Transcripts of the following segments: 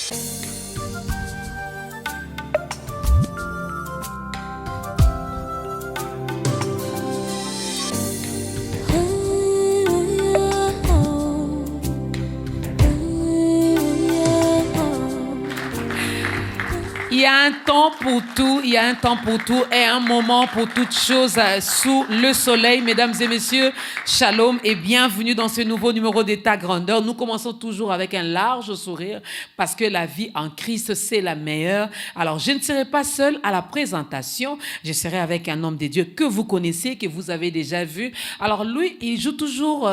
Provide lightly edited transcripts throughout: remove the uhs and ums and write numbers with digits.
Il y a un temps pour tout, il y a un temps pour tout et un moment pour toutes choses sous le soleil. Mesdames et messieurs, shalom et bienvenue dans ce nouveau numéro d'État Grandeur. Nous commençons toujours avec un large sourire parce que la vie en Christ, c'est la meilleure. Alors, je ne serai pas seule à la présentation. Je serai avec un homme de Dieu que vous connaissez, que vous avez déjà vu. Alors, lui, il joue toujours...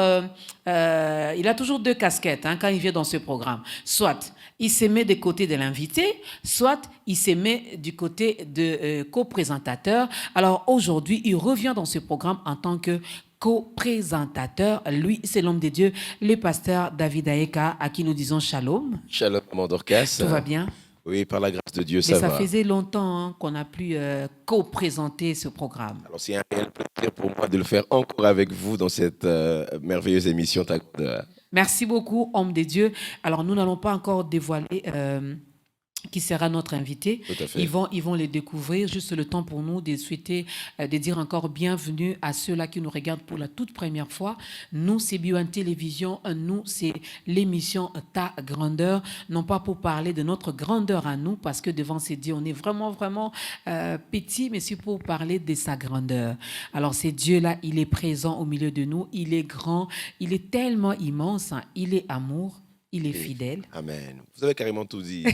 il a toujours deux casquettes quand il vient dans ce programme. Soit il se met des côtés de l'invité, soit il se met du côté de co-présentateur. Alors aujourd'hui, il revient dans ce programme en tant que co-présentateur. Lui, c'est l'homme de Dieu, le pasteur David Aeka, à qui nous disons shalom. Shalom, maman Dorcas. Tout va bien? Oui, par la grâce de Dieu, mais ça va. Ça faisait longtemps qu'on a pu co-présenter ce programme. Alors, c'est un réel plaisir pour moi de le faire encore avec vous dans cette merveilleuse émission. Merci beaucoup, homme de Dieu. Alors, nous n'allons pas encore dévoiler qui sera notre invité. Tout à fait. Ils vont les découvrir. Juste le temps pour nous de souhaiter, de dire encore bienvenue à ceux-là qui nous regardent pour la toute première fois. Nous, c'est BioOne Télévision. Nous, c'est l'émission Ta Grandeur. Non pas pour parler de notre grandeur à nous, parce que devant ces dieux, on est vraiment, vraiment petit, mais c'est pour parler de sa grandeur. Alors, ce Dieu-là, il est présent au milieu de nous. Il est grand. Il est tellement immense. Il est amour. Il est fidèle. Amen. Vous avez carrément tout dit.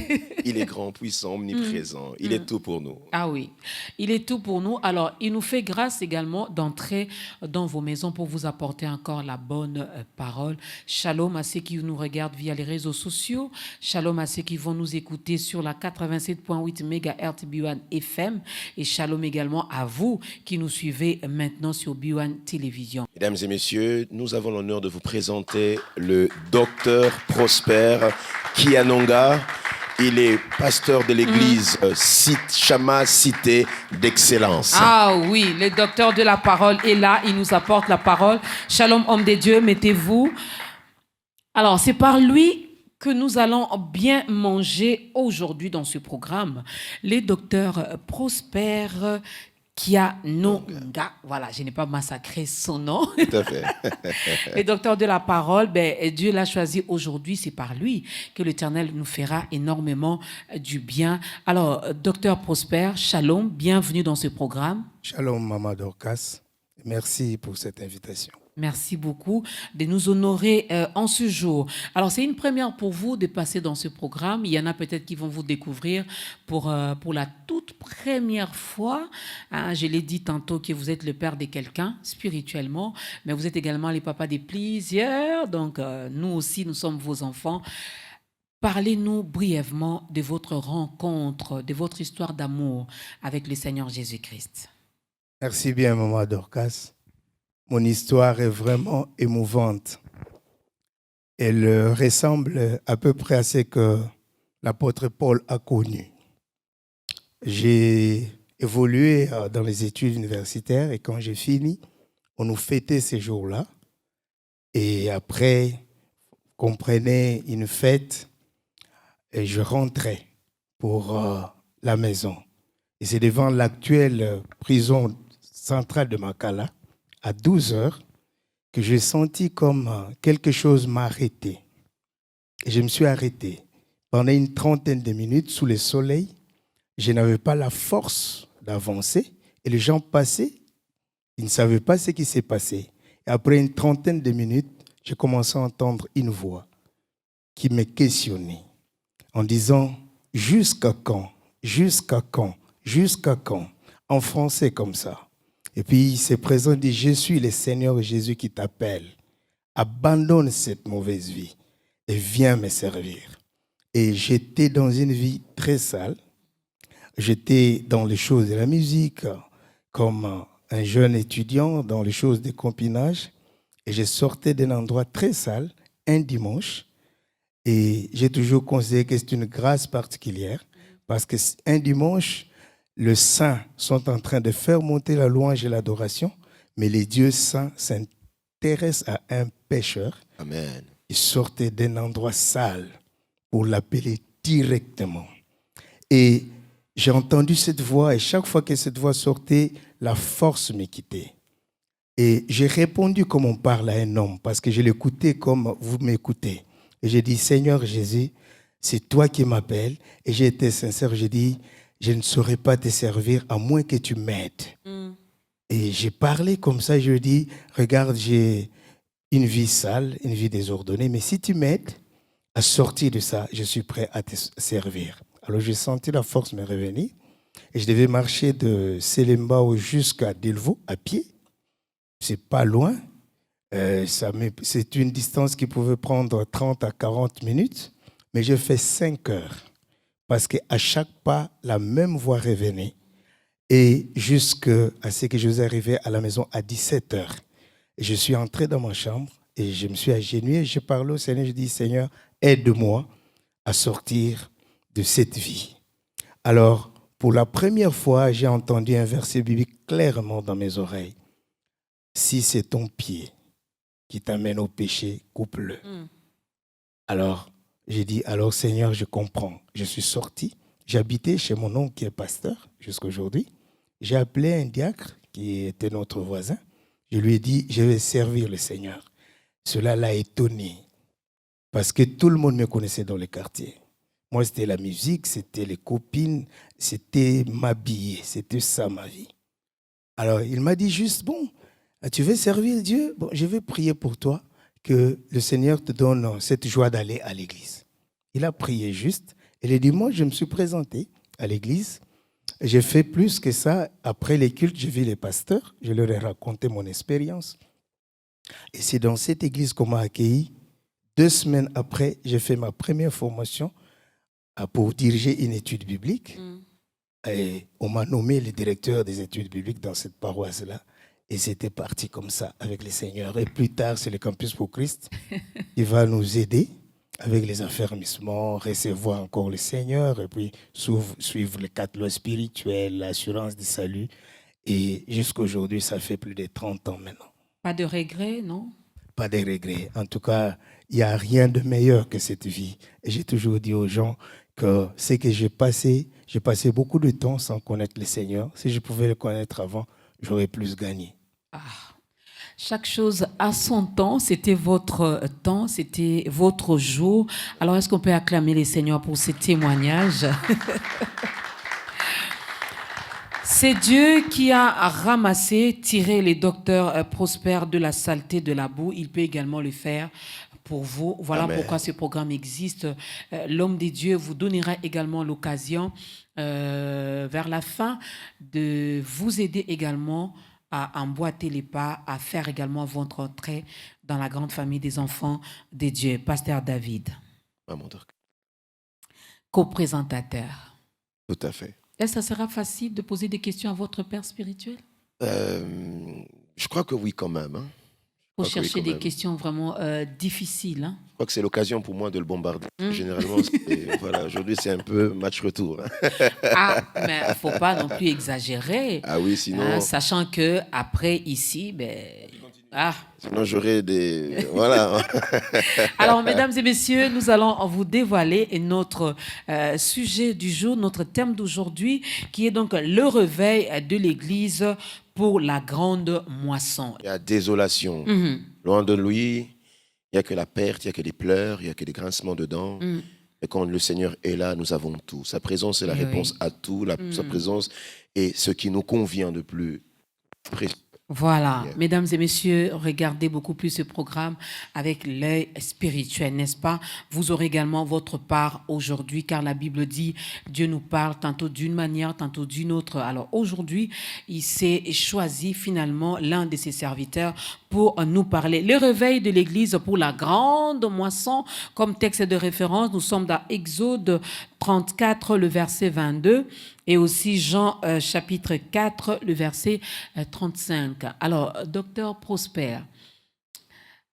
Il est grand, puissant, omniprésent. Il est tout pour nous. Ah oui, il est tout pour nous. Alors, il nous fait grâce également d'entrer dans vos maisons pour vous apporter encore la bonne parole. Shalom à ceux qui nous regardent via les réseaux sociaux. Shalom à ceux qui vont nous écouter sur la 87.8 MHz BioOne FM. Et shalom également à vous qui nous suivez maintenant sur BioOne Télévision. Mesdames et messieurs, nous avons l'honneur de vous présenter le docteur Prosper Kianonga. Il est pasteur de l'église Chama Cité d'Excellence. Ah oui, le docteur de la parole est là, il nous apporte la parole. Shalom, homme de Dieu, mettez-vous. Alors, c'est par lui que nous allons bien manger aujourd'hui dans ce programme. Le docteur Prosper Kianonga. Voilà, je n'ai pas massacré son nom. Tout à fait. Le docteur de la parole, Dieu l'a choisi aujourd'hui, c'est par lui que l'Éternel nous fera énormément du bien. Alors, docteur Prosper, shalom, bienvenue dans ce programme. Shalom, maman Dorcas. Merci pour cette invitation. Merci beaucoup de nous honorer en ce jour. Alors, c'est une première pour vous de passer dans ce programme. Il y en a peut-être qui vont vous découvrir pour la toute première fois. Je l'ai dit tantôt que vous êtes le père de quelqu'un spirituellement, mais vous êtes également les papas de plusieurs. Donc, nous aussi, nous sommes vos enfants. Parlez-nous brièvement de votre rencontre, de votre histoire d'amour avec le Seigneur Jésus-Christ. Merci bien, maman Dorcas. Mon histoire est vraiment émouvante. Elle ressemble à peu près à ce que l'apôtre Paul a connu. J'ai évolué dans les études universitaires et quand j'ai fini, on nous fêtait ces jours-là. Et après, comprenez, une fête, et je rentrais pour la maison. Et c'est devant l'actuelle prison centrale de Makala, à 12 heures, que j'ai senti comme quelque chose m'arrêter. Et je me suis arrêté. Pendant une trentaine de minutes, sous le soleil, je n'avais pas la force d'avancer. Et les gens passaient, ils ne savaient pas ce qui s'est passé. Et après une trentaine de minutes, j'ai commencé à entendre une voix qui me questionnait en disant « Jusqu'à quand? Jusqu'à quand? Jusqu'à quand ?» En français comme ça. Et puis, il s'est présent et dit, je suis le Seigneur Jésus qui t'appelle. Abandonne cette mauvaise vie et viens me servir. Et j'étais dans une vie très sale. J'étais dans les choses de la musique, comme un jeune étudiant dans les choses de compagnonnage. Et je sortais d'un endroit très sale, un dimanche. Et j'ai toujours considéré que c'est une grâce particulière. Parce qu'un dimanche, les saints sont en train de faire monter la louange et l'adoration, mais les dieux saints s'intéressent à un pécheur. Amen. Il sortait d'un endroit sale pour l'appeler directement. Et j'ai entendu cette voix, et chaque fois que cette voix sortait, la force me quittait. Et j'ai répondu comme on parle à un homme, parce que je l'écoutais comme vous m'écoutez. Et j'ai dit, Seigneur Jésus, c'est toi qui m'appelles. Et j'ai été sincère, j'ai dit, je ne saurais pas te servir à moins que tu m'aides. Et j'ai parlé comme ça, je lui ai dit, regarde, j'ai une vie sale, une vie désordonnée, mais si tu m'aides à sortir de ça, je suis prêt à te servir. Alors j'ai senti la force me revenir et je devais marcher de Selembao jusqu'à Delvaux à pied. C'est pas loin. C'est une distance qui pouvait prendre 30 à 40 minutes, mais j'ai fait 5 heures parce qu'à chaque pas, la même voix revenait. Et jusqu'à ce que je suis arrivé à la maison à 17 heures. Et je suis entré dans ma chambre et je me suis agenouillé. Je parlais au Seigneur, je dis, Seigneur, aide-moi à sortir de cette vie. Alors, pour la première fois, j'ai entendu un verset biblique clairement dans mes oreilles. Si c'est ton pied qui t'amène au péché, coupe-le. Alors, j'ai dit, alors Seigneur, je comprends. Je suis sorti. J'habitais chez mon oncle qui est pasteur jusqu'à aujourd'hui. J'ai appelé un diacre qui était notre voisin. Je lui ai dit, je vais servir le Seigneur. Cela l'a étonné parce que tout le monde me connaissait dans le quartier. Moi, c'était la musique, c'était les copines, c'était m'habiller, c'était ça ma vie. Alors, il m'a dit juste, bon, tu veux servir Dieu? Bon, je vais prier pour toi que le Seigneur te donne cette joie d'aller à l'église. Il a prié juste. Et le dimanche, je me suis présenté à l'église. J'ai fait plus que ça. Après les cultes, j'ai vu les pasteurs. Je leur ai raconté mon expérience. Et c'est dans cette église qu'on m'a accueilli. 2 semaines après, j'ai fait ma première formation pour diriger une étude biblique. Et on m'a nommé le directeur des études bibliques dans cette paroisse-là. Et c'était parti comme ça avec les seigneurs. Et plus tard, c'est le Campus pour Christ qui va nous aider avec les affermissements, recevoir encore le Seigneur, et puis suivre les 4 lois spirituelles, l'assurance du salut. Et jusqu'à aujourd'hui, ça fait plus de 30 ans maintenant. Pas de regrets, non? Pas de regrets. En tout cas, il n'y a rien de meilleur que cette vie. Et j'ai toujours dit aux gens que ce que j'ai passé beaucoup de temps sans connaître le Seigneur. Si je pouvais le connaître avant, j'aurais plus gagné. Chaque chose a son temps, c'était votre temps, c'était votre jour. Alors, est-ce qu'on peut acclamer les Seigneurs pour ces témoignages? C'est Dieu qui a ramassé, tiré les docteurs Prosper de la saleté, de la boue. Il peut également le faire pour vous. Voilà Amen. Pourquoi ce programme existe. L'homme de Dieu vous donnera également l'occasion, vers la fin, de vous aider également à emboîter les pas, à faire également votre entrée dans la grande famille des enfants de Dieu. Pasteur David. Co-présentateur. Tout à fait. Est-ce que ça sera facile de poser des questions à votre père spirituel? Je crois que oui quand même. Faut chercher des questions vraiment difficiles. Je crois que c'est l'occasion pour moi de le bombarder. Généralement, voilà, aujourd'hui, c'est un peu match retour. Mais il ne faut pas non plus exagérer. Ah oui, sinon... sachant qu'après, ici, sinon, j'aurais des... Voilà. Alors, mesdames et messieurs, nous allons vous dévoiler notre sujet du jour, notre thème d'aujourd'hui, qui est donc le réveil de l'Église pour la grande moisson. Il y a désolation. Loin de lui, il n'y a que la perte, il n'y a que des pleurs, il n'y a que des grincements de dents. Et quand le Seigneur est là, nous avons tout. Sa présence est la réponse à tout. Sa présence est ce qui nous convient de plus précieux. Voilà, mesdames et messieurs, regardez beaucoup plus ce programme avec l'œil spirituel, n'est-ce pas? Vous aurez également votre part aujourd'hui, car la Bible dit, Dieu nous parle tantôt d'une manière, tantôt d'une autre. Alors aujourd'hui, il s'est choisi finalement l'un de ses serviteurs pour nous parler. Le réveil de l'Église pour la grande moisson, comme texte de référence, nous sommes dans Exode 34, le verset 22, et aussi Jean chapitre 4, le verset 35. Alors, docteur Prosper,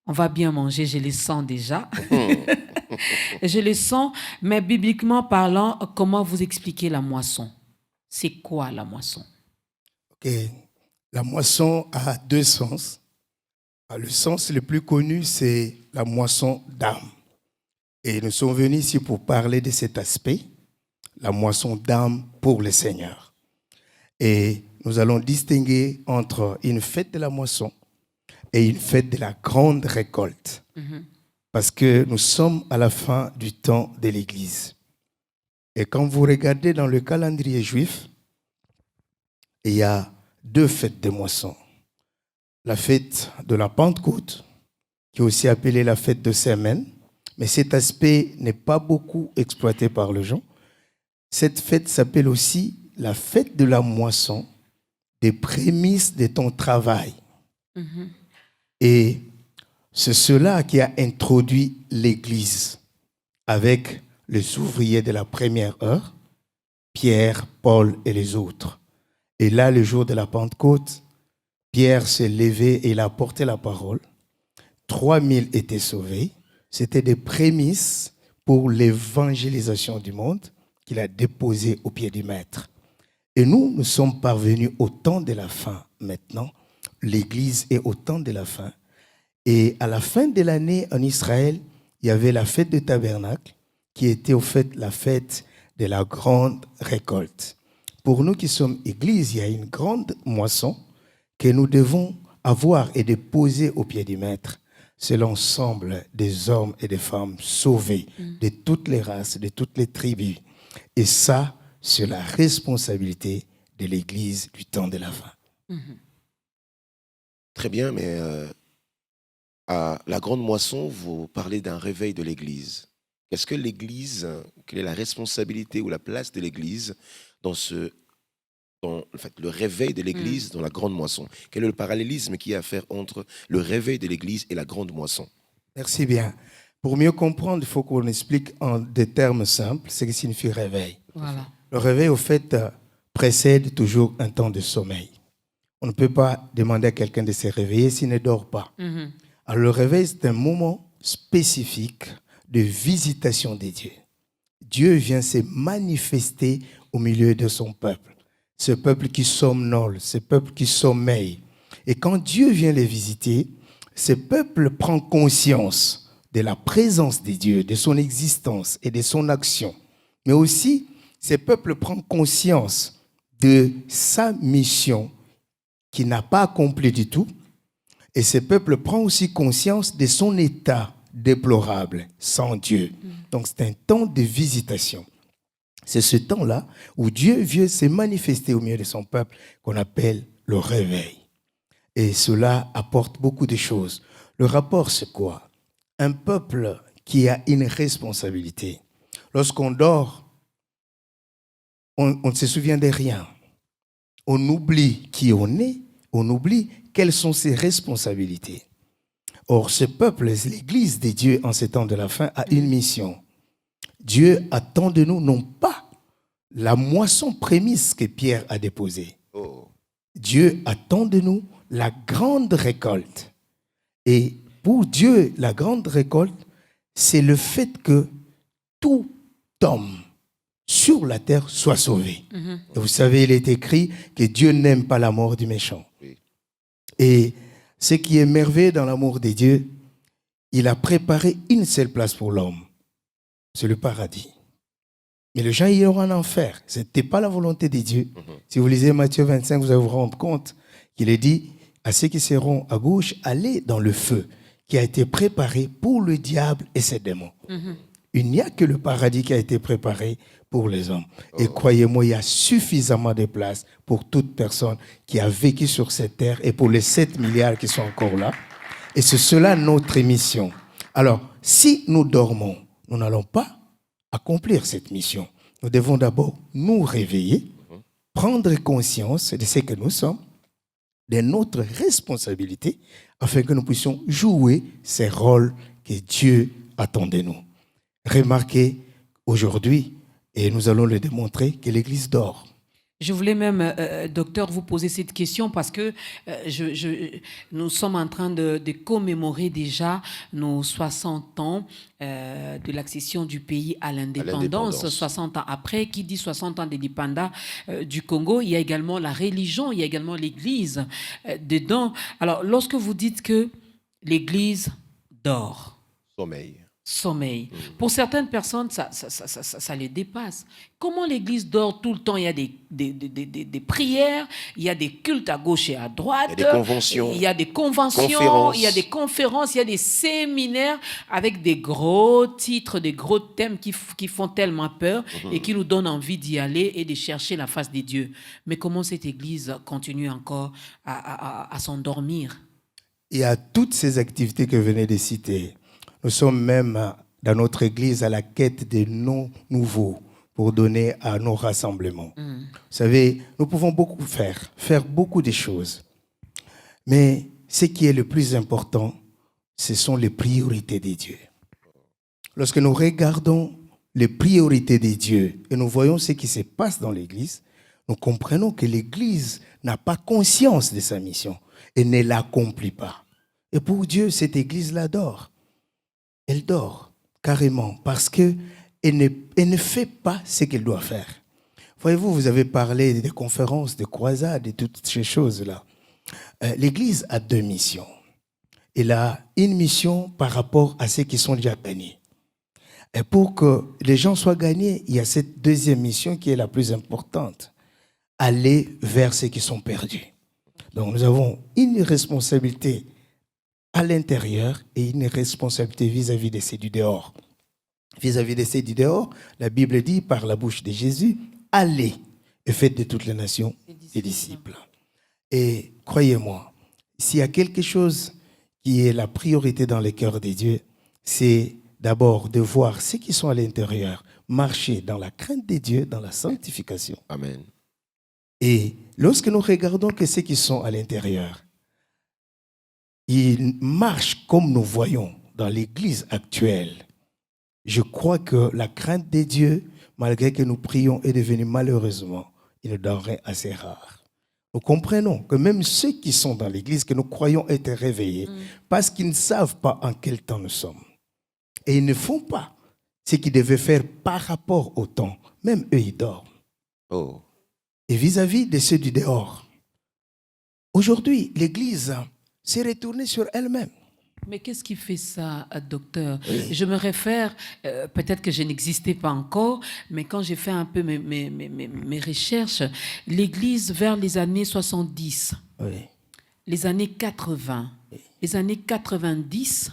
on va bien manger, je le sens déjà. Je le sens, mais bibliquement parlant, comment vous expliquez la moisson? C'est quoi la moisson? Ok, la moisson a 2 sens. Le sens le plus connu, c'est la moisson d'âme. Et nous sommes venus ici pour parler de cet aspect, la moisson d'âme pour le Seigneur. Et nous allons distinguer entre une fête de la moisson et une fête de la grande récolte. Parce que nous sommes à la fin du temps de l'Église. Et quand vous regardez dans le calendrier juif, il y a 2 fêtes de moisson. La fête de la Pentecôte, qui est aussi appelée la fête de Semaine, mais cet aspect n'est pas beaucoup exploité par les gens. Cette fête s'appelle aussi la fête de la moisson, des prémices de ton travail. Et c'est cela qui a introduit l'Église avec les ouvriers de la première heure, Pierre, Paul et les autres. Et là, le jour de la Pentecôte, Pierre s'est levé et il a porté la parole. 3000 étaient sauvés. C'était des prémices pour l'évangélisation du monde qu'il a déposé au pied du Maître. Et nous sommes parvenus au temps de la fin maintenant. L'Église est au temps de la fin. Et à la fin de l'année en Israël, il y avait la fête du tabernacle qui était au fait la fête de la grande récolte. Pour nous qui sommes Église, il y a une grande moisson que nous devons avoir et déposer au pied du Maître. C'est l'ensemble des hommes et des femmes sauvés de toutes les races, de toutes les tribus. Et ça, c'est la responsabilité de l'Église du temps de la fin. Très bien, mais à la grande moisson, vous parlez d'un réveil de l'Église. Est-ce que l'Église, quelle est la responsabilité ou la place de l'Église dans le réveil de l'Église dans la grande moisson? Quel est le parallélisme qu'il y a à faire entre le réveil de l'Église et la grande moisson? Merci bien. Pour mieux comprendre, il faut qu'on explique en des termes simples ce que signifie réveil. Voilà. Le réveil, au fait, précède toujours un temps de sommeil. On ne peut pas demander à quelqu'un de se réveiller s'il ne dort pas. Alors, le réveil, c'est un moment spécifique de visitation des dieux. Dieu vient se manifester au milieu de son peuple. Ce peuple qui somnole, ce peuple qui sommeille. Et quand Dieu vient les visiter, ce peuple prend conscience de la présence de Dieu, de son existence et de son action. Mais aussi, ce peuple prend conscience de sa mission qu'il n'a pas accomplie du tout. Et ce peuple prend aussi conscience de son état déplorable sans Dieu. Donc c'est un temps de visitation. C'est ce temps-là où Dieu vient se manifester au milieu de son peuple qu'on appelle le réveil. Et cela apporte beaucoup de choses. Le rapport, c'est quoi? Un peuple qui a une responsabilité. Lorsqu'on dort, on ne se souvient de rien. On oublie qui on est, on oublie quelles sont ses responsabilités. Or, ce peuple, l'Église des dieux en ces temps de la fin, a une mission. Dieu attend de nous non pas la moisson prémisse que Pierre a déposée. Dieu attend de nous la grande récolte. Et pour Dieu, la grande récolte, c'est le fait que tout homme sur la terre soit sauvé. Et vous savez, il est écrit que Dieu n'aime pas la mort du méchant. Et ce qui est merveilleux dans l'amour de Dieu, il a préparé une seule place pour l'homme. C'est le paradis. Mais les gens iront en enfer. Ce n'était pas la volonté de Dieu. Si vous lisez Matthieu 25, vous allez vous rendre compte qu'il est dit à ceux qui seront à gauche, allez dans le feu qui a été préparé pour le diable et ses démons. Il n'y a que le paradis qui a été préparé pour les hommes. Et croyez-moi, il y a suffisamment de place pour toute personne qui a vécu sur cette terre et pour les 7 milliards qui sont encore là. Et c'est cela notre mission. Alors, si nous dormons, nous n'allons pas accomplir cette mission. Nous devons d'abord nous réveiller, prendre conscience de ce que nous sommes, de notre responsabilité, afin que nous puissions jouer ces rôles que Dieu attend de nous. Remarquez aujourd'hui, et nous allons le démontrer, que l'Église dort. Je voulais même, docteur, vous poser cette question parce que nous sommes en train de commémorer déjà nos 60 ans de l'accession du pays à l'indépendance. 60 ans après, qui dit 60 ans d'indépendance du Congo, il y a également la religion, il y a également l'Église dedans. Alors, lorsque vous dites que l'Église dort, sommeil. Pour certaines personnes, ça les dépasse. Comment l'Église dort tout le temps? Il y a des prières, il y a des cultes à gauche et à droite. Il y a des conventions. Il y a des conventions, Conférences. il y a des conférences, il y a des séminaires avec des gros titres, des gros thèmes qui font tellement peur et qui nous donnent envie d'y aller et de chercher la face des dieux. Mais comment cette Église continue encore à s'endormir? Il y a toutes ces activités que vous venez de citer. Nous sommes même dans notre Église à la quête des noms nouveaux pour donner à nos rassemblements. Vous savez, nous pouvons beaucoup faire beaucoup de choses. Mais ce qui est le plus important, ce sont les priorités des dieux. Lorsque nous regardons les priorités des dieux et nous voyons ce qui se passe dans l'Église, nous comprenons que l'Église n'a pas conscience de sa mission et ne l'accomplit pas. Et pour Dieu, cette Église-là dort. Elle dort carrément parce qu'elle ne fait pas ce qu'elle doit faire. Voyez-vous, vous avez parlé des conférences, des croisades et toutes ces choses-là. L'Église a 2 missions. Elle a une mission par rapport à ceux qui sont déjà gagnés. Et pour que les gens soient gagnés, il y a cette 2e mission qui est la plus importante. Aller vers ceux qui sont perdus. Donc nous avons une responsabilité à l'intérieur et une responsabilité vis-à-vis de ceux du dehors. Vis-à-vis de ceux du dehors, la Bible dit par la bouche de Jésus, allez et faites de toutes les nations des disciples. Et croyez-moi, s'il y a quelque chose qui est la priorité dans les cœurs des dieux, c'est d'abord de voir ceux qui sont à l'intérieur marcher dans la crainte des dieux, dans la sanctification. Amen. Et lorsque nous regardons que ceux qui sont à l'intérieur, ils marchent comme nous voyons dans l'Église actuelle, je crois que la crainte des dieux, malgré que nous prions, est devenue malheureusement une denrée assez rare. Nous comprenons que même ceux qui sont dans l'Église, que nous croyons être réveillés, parce qu'ils ne savent pas en quel temps nous sommes. Et ils ne font pas ce qu'ils devaient faire par rapport au temps. Même eux, ils dorment. Oh. Et vis-à-vis de ceux du dehors, aujourd'hui, l'Église s'est retournée sur elle-même. Mais qu'est-ce qui fait ça, docteur? Je me réfère, peut-être que je n'existais pas encore, mais quand j'ai fait un peu mes recherches, l'Église vers les années 70, les années 80, les années 90,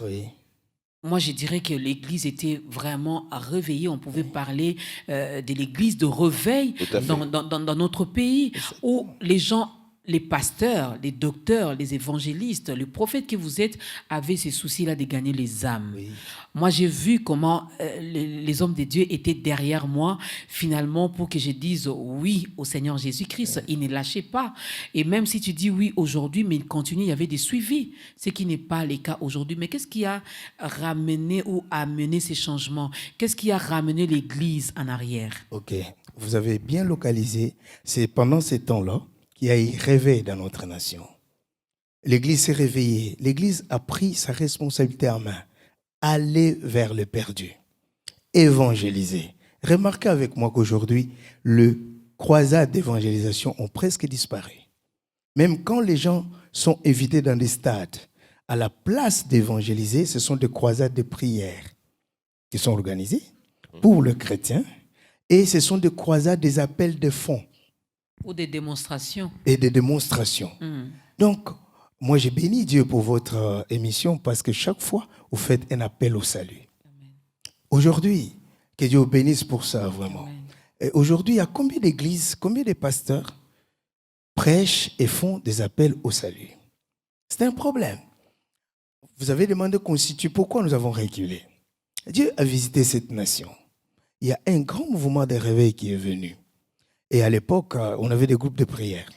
moi je dirais que l'Église était vraiment réveillée. On pouvait parler de l'Église de réveil dans notre pays, où les gens, les pasteurs, les docteurs, les évangélistes, les prophètes que vous êtes avaient ces soucis-là de gagner les âmes. Moi, j'ai vu comment les hommes de Dieu étaient derrière moi, finalement, pour que je dise oui au Seigneur Jésus-Christ. Ils ne lâchaient pas. Et même si tu dis oui aujourd'hui, mais ils continuent, il y avait des suivis, ce qui n'est pas le cas aujourd'hui. Mais qu'est-ce qui a ramené ou amené ces changements? Qu'est-ce qui a ramené l'Église en arrière? Ok, vous avez bien localisé. C'est pendant ces temps-là qu'il y a eu réveil dans notre nation. L'Église s'est réveillée. L'Église a pris sa responsabilité en main. Aller vers le perdu. Évangéliser. Remarquez avec moi qu'aujourd'hui, les croisades d'évangélisation ont presque disparu. Même quand les gens sont invités dans des stades, à la place d'évangéliser, ce sont des croisades de prière qui sont organisées pour le chrétien. Et ce sont des croisades, des appels de fonds. Ou des démonstrations. Et des démonstrations. Donc, moi, j'ai béni Dieu pour votre émission parce que chaque fois, vous faites un appel au salut. Aujourd'hui, que Dieu vous bénisse pour ça, vraiment. Et aujourd'hui, il y a combien d'églises, combien de pasteurs prêchent et font des appels au salut? C'est un problème. Vous avez demandé qu'on situe pourquoi nous avons reculé. Dieu a visité cette nation. Il y a un grand mouvement de réveil qui est venu. Et à l'époque, on avait des groupes de prière.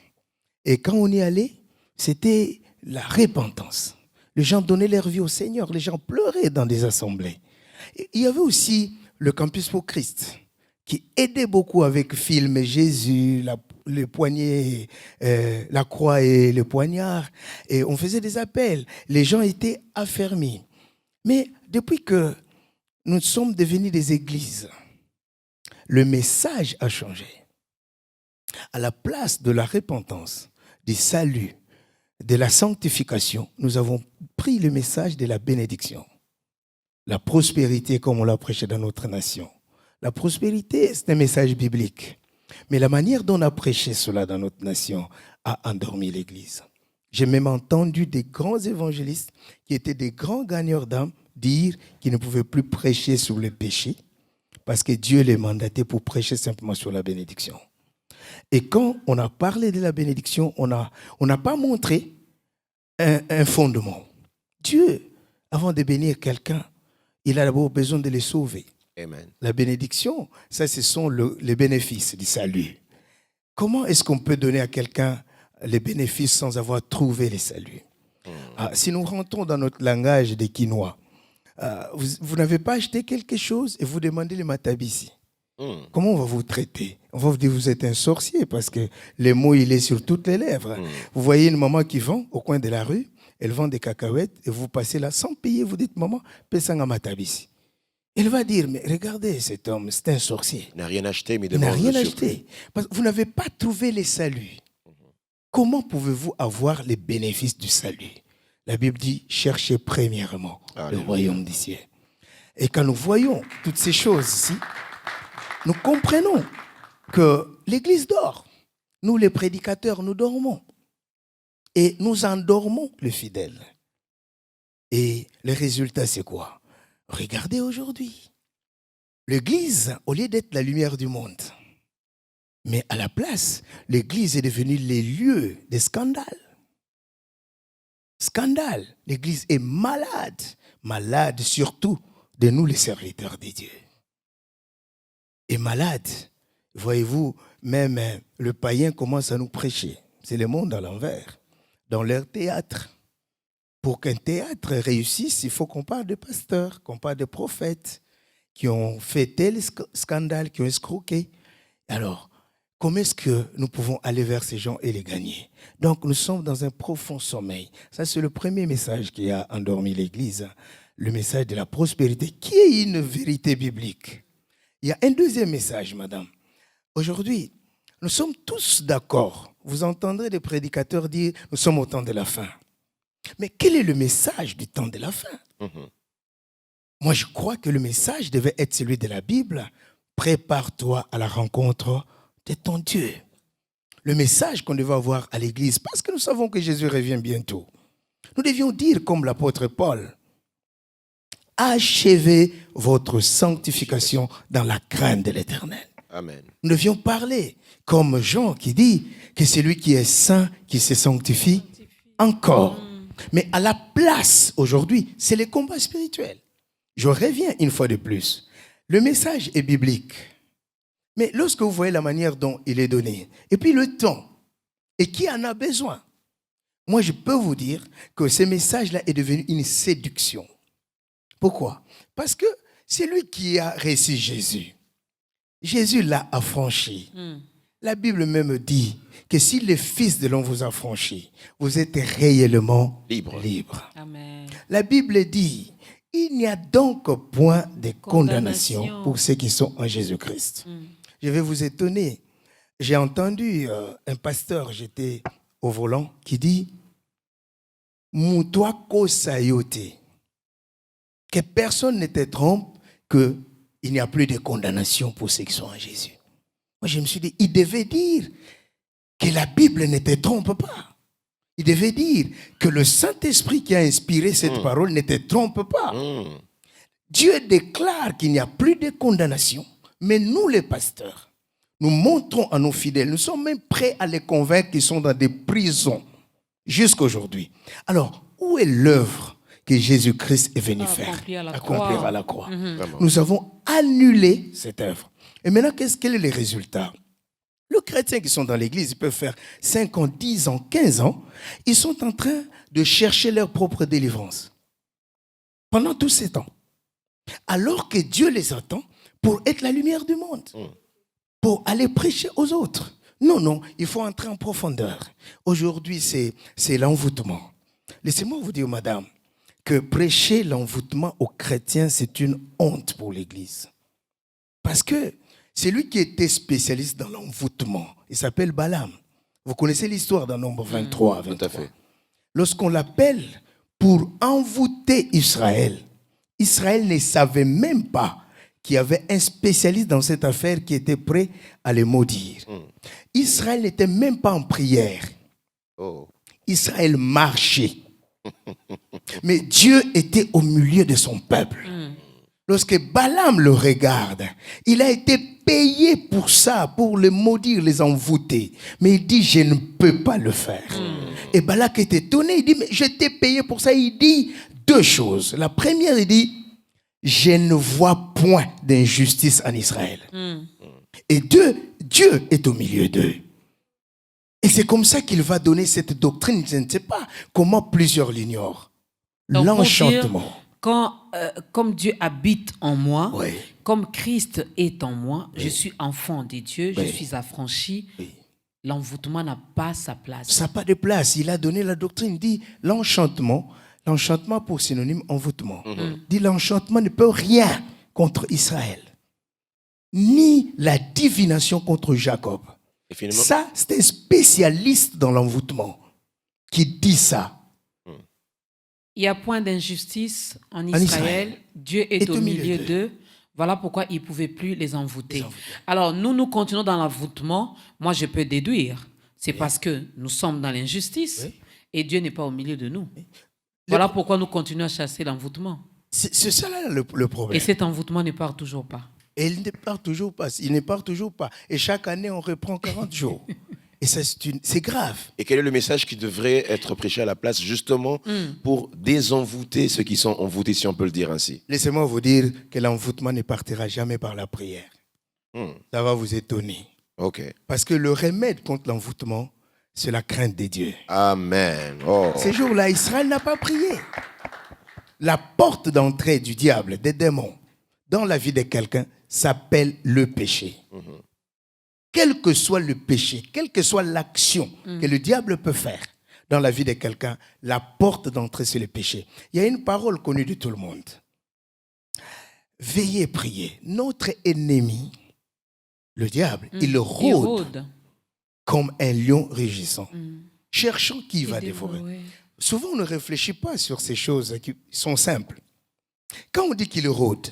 Et quand on y allait, c'était la repentance. Les gens donnaient leur vie au Seigneur. Les gens pleuraient dans des assemblées. Et il y avait aussi le Campus pour Christ, qui aidait beaucoup avec film Jésus, le poignet, la croix et le poignard. Et on faisait des appels. Les gens étaient affermis. Mais depuis que nous sommes devenus des églises, le message a changé. À la place de la repentance, du salut, de la sanctification, nous avons pris le message de la bénédiction. la prospérité comme on l'a prêché dans notre nation. La prospérité, c'est un message biblique. Mais la manière dont on a prêché cela dans notre nation a endormi l'Église. J'ai même entendu des grands évangélistes qui étaient des grands gagneurs d'âme dire qu'ils ne pouvaient plus prêcher sur le péché parce que Dieu les mandatait pour prêcher simplement sur la bénédiction. Et quand on a parlé de la bénédiction, on n'a pas montré un fondement. Dieu, avant de bénir quelqu'un, il a d'abord besoin de les sauver. Amen. La bénédiction, ça, ce sont les bénéfices du salut. Comment est-ce qu'on peut donner à quelqu'un les bénéfices sans avoir trouvé les saluts? Si nous rentrons dans notre langage des Quinois, vous n'avez pas acheté quelque chose et vous demandez le matabisi. Comment on va vous traiter? On va vous dire que vous êtes un sorcier parce que le mot, il est sur toutes les lèvres. Vous voyez une maman qui vend au coin de la rue, elle vend des cacahuètes et vous passez là sans payer, vous dites, maman, paie-ça à matabisi. Elle va dire, mais regardez cet homme, c'est un sorcier. Il n'a rien acheté, mais Il n'a rien demande acheté. Parce que vous n'avez pas trouvé les saluts. Comment pouvez-vous avoir les bénéfices du salut? La Bible dit, cherchez premièrement le royaume des cieux. Et quand nous voyons toutes ces choses ici, nous comprenons que l'Église dort. Nous, les prédicateurs, nous dormons. Et nous endormons le fidèle. Et le résultat, c'est quoi? Regardez aujourd'hui. L'Église, au lieu d'être la lumière du monde, mais à la place, l'Église est devenue les lieux des scandales. Scandale. L'Église est malade. Malade surtout de nous, les serviteurs de Dieu. Et malade. Voyez-vous, même le païen commence à nous prêcher. C'est le monde à l'envers. Dans leur théâtre. Pour qu'un théâtre réussisse, il faut qu'on parle de pasteurs, qu'on parle de prophètes qui ont fait tel scandale, qui ont escroqué. Alors, comment est-ce que nous pouvons aller vers ces gens et les gagner? Donc, nous sommes dans un profond sommeil. Ça, c'est le premier message qui a endormi l'Église. Le message de la prospérité, qui est une vérité biblique. Il y a un deuxième message, madame. Aujourd'hui, nous sommes tous d'accord. Vous entendrez des prédicateurs dire, nous sommes au temps de la fin. Mais quel est le message du temps de la fin? Moi, je crois que le message devait être celui de la Bible. Prépare-toi à la rencontre de ton Dieu. Le message qu'on devait avoir à l'Église, parce que nous savons que Jésus revient bientôt. Nous devions dire comme l'apôtre Paul, achevez votre sanctification dans la crainte de l'Éternel. Amen. Nous devions parler comme Jean qui dit que c'est lui qui est saint, qui se sanctifie encore. Mais à la place, aujourd'hui, c'est les combats spirituels. Je reviens une fois de plus. Le message est biblique. Mais lorsque vous voyez la manière dont il est donné, et puis le temps, et qui en a besoin, moi je peux vous dire que ce message-là est devenu une séduction. Pourquoi? Parce que c'est lui qui a reçu Jésus. Jésus l'a affranchi. La Bible même dit que si le Fils de l'homme vous a franchi, vous êtes réellement libre. Amen. La Bible dit, il n'y a donc point de condamnation pour ceux qui sont en Jésus-Christ. Je vais vous étonner. J'ai entendu un pasteur, j'étais au volant, qui dit, Moutoua kosayote, que personne ne te trompe, qu'il n'y a plus de condamnation pour ceux qui sont en Jésus. Moi, je me suis dit, il devait dire que la Bible ne te trompe pas. Il devait dire que le Saint-Esprit qui a inspiré cette parole ne te trompe pas. Dieu déclare qu'il n'y a plus de condamnation. Mais nous, les pasteurs, nous montrons à nos fidèles, nous sommes même prêts à les convaincre qu'ils sont dans des prisons jusqu'aujourd'hui. Alors, où est l'œuvre que Jésus-Christ est venu faire? Accomplir à la croix. Nous avons annulé cette œuvre. Et maintenant, quel est le résultat? Les chrétiens qui sont dans l'église, ils peuvent faire 5 ans, 10 ans, 15 ans. Ils sont en train de chercher leur propre délivrance. Pendant tous ces temps. Alors que Dieu les attend pour être la lumière du monde. Pour aller prêcher aux autres. Non, il faut entrer en profondeur. Aujourd'hui, c'est l'envoûtement. Laissez-moi vous dire, madame, que prêcher l'envoûtement aux chrétiens, c'est une honte pour l'église. Parce que c'est lui qui était spécialiste dans l'envoûtement. Il s'appelle Balaam. Vous connaissez l'histoire dans Nombre 23. Tout à fait. Lorsqu'on l'appelle pour envoûter Israël, Israël ne savait même pas qu'il y avait un spécialiste dans cette affaire qui était prêt à les maudire. Israël n'était même pas en prière. Oh. Israël marchait. Mais Dieu était au milieu de son peuple. Lorsque Balaam le regarde, il a été payé pour ça, pour le maudire, les envoûter. Mais il dit, je ne peux pas le faire. Et Balak est étonné, il dit, mais je t'ai payé pour ça. Il dit deux choses. La première, il dit, je ne vois point d'injustice en Israël. Et deux, Dieu est au milieu d'eux. Et c'est comme ça qu'il va donner cette doctrine. Je ne sais pas comment plusieurs l'ignorent. Donc, pour L'enchantement. dire, comme Dieu habite en moi, Oui. comme Christ est en moi, je suis enfant de Dieu, je Oui. suis affranchi, Oui. l'envoûtement n'a pas sa place. Ça n'a pas de place. Il a donné la doctrine. Il dit l'enchantement pour synonyme envoûtement. Il dit l'enchantement ne peut rien contre Israël, ni la divination contre Jacob. Et finalement, Ça, c'est un spécialiste dans l'envoûtement qui dit ça. Il n'y a point d'injustice en Israël. Israël. Dieu est au milieu d'eux. Voilà pourquoi il ne pouvait plus les envoûter. Alors, nous continuons dans l'envoûtement. Moi, je peux déduire. C'est parce que nous sommes dans l'injustice et Dieu n'est pas au milieu de nous. Voilà pourquoi nous continuons à chasser l'envoûtement. C'est ça là, le problème. Et cet envoûtement ne part toujours pas. Et il ne part toujours pas. Il ne part toujours pas. Et chaque année, on reprend 40 jours. Et ça, c'est grave. et quel est le message qui devrait être prêché à la place, justement, pour désenvoûter ceux qui sont envoûtés, si on peut le dire ainsi? Laissez-moi vous dire que l'envoûtement ne partira jamais par la prière. Ça va vous étonner. Ok. Parce que le remède contre l'envoûtement, c'est la crainte de Dieu. Amen. Oh. Ces jours-là, Israël n'a pas prié. La porte d'entrée du diable, des démons, dans la vie de quelqu'un, s'appelle le péché. Quel que soit le péché, quelle que soit l'action que le diable peut faire dans la vie de quelqu'un, la porte d'entrée, c'est le péché. Il y a une parole connue de tout le monde. Veillez, priez. Notre ennemi, le diable, il rôde comme un lion rugissant, cherchant qui va dévorer. Souvent, on ne réfléchit pas sur ces choses qui sont simples. Quand on dit qu'il rôde,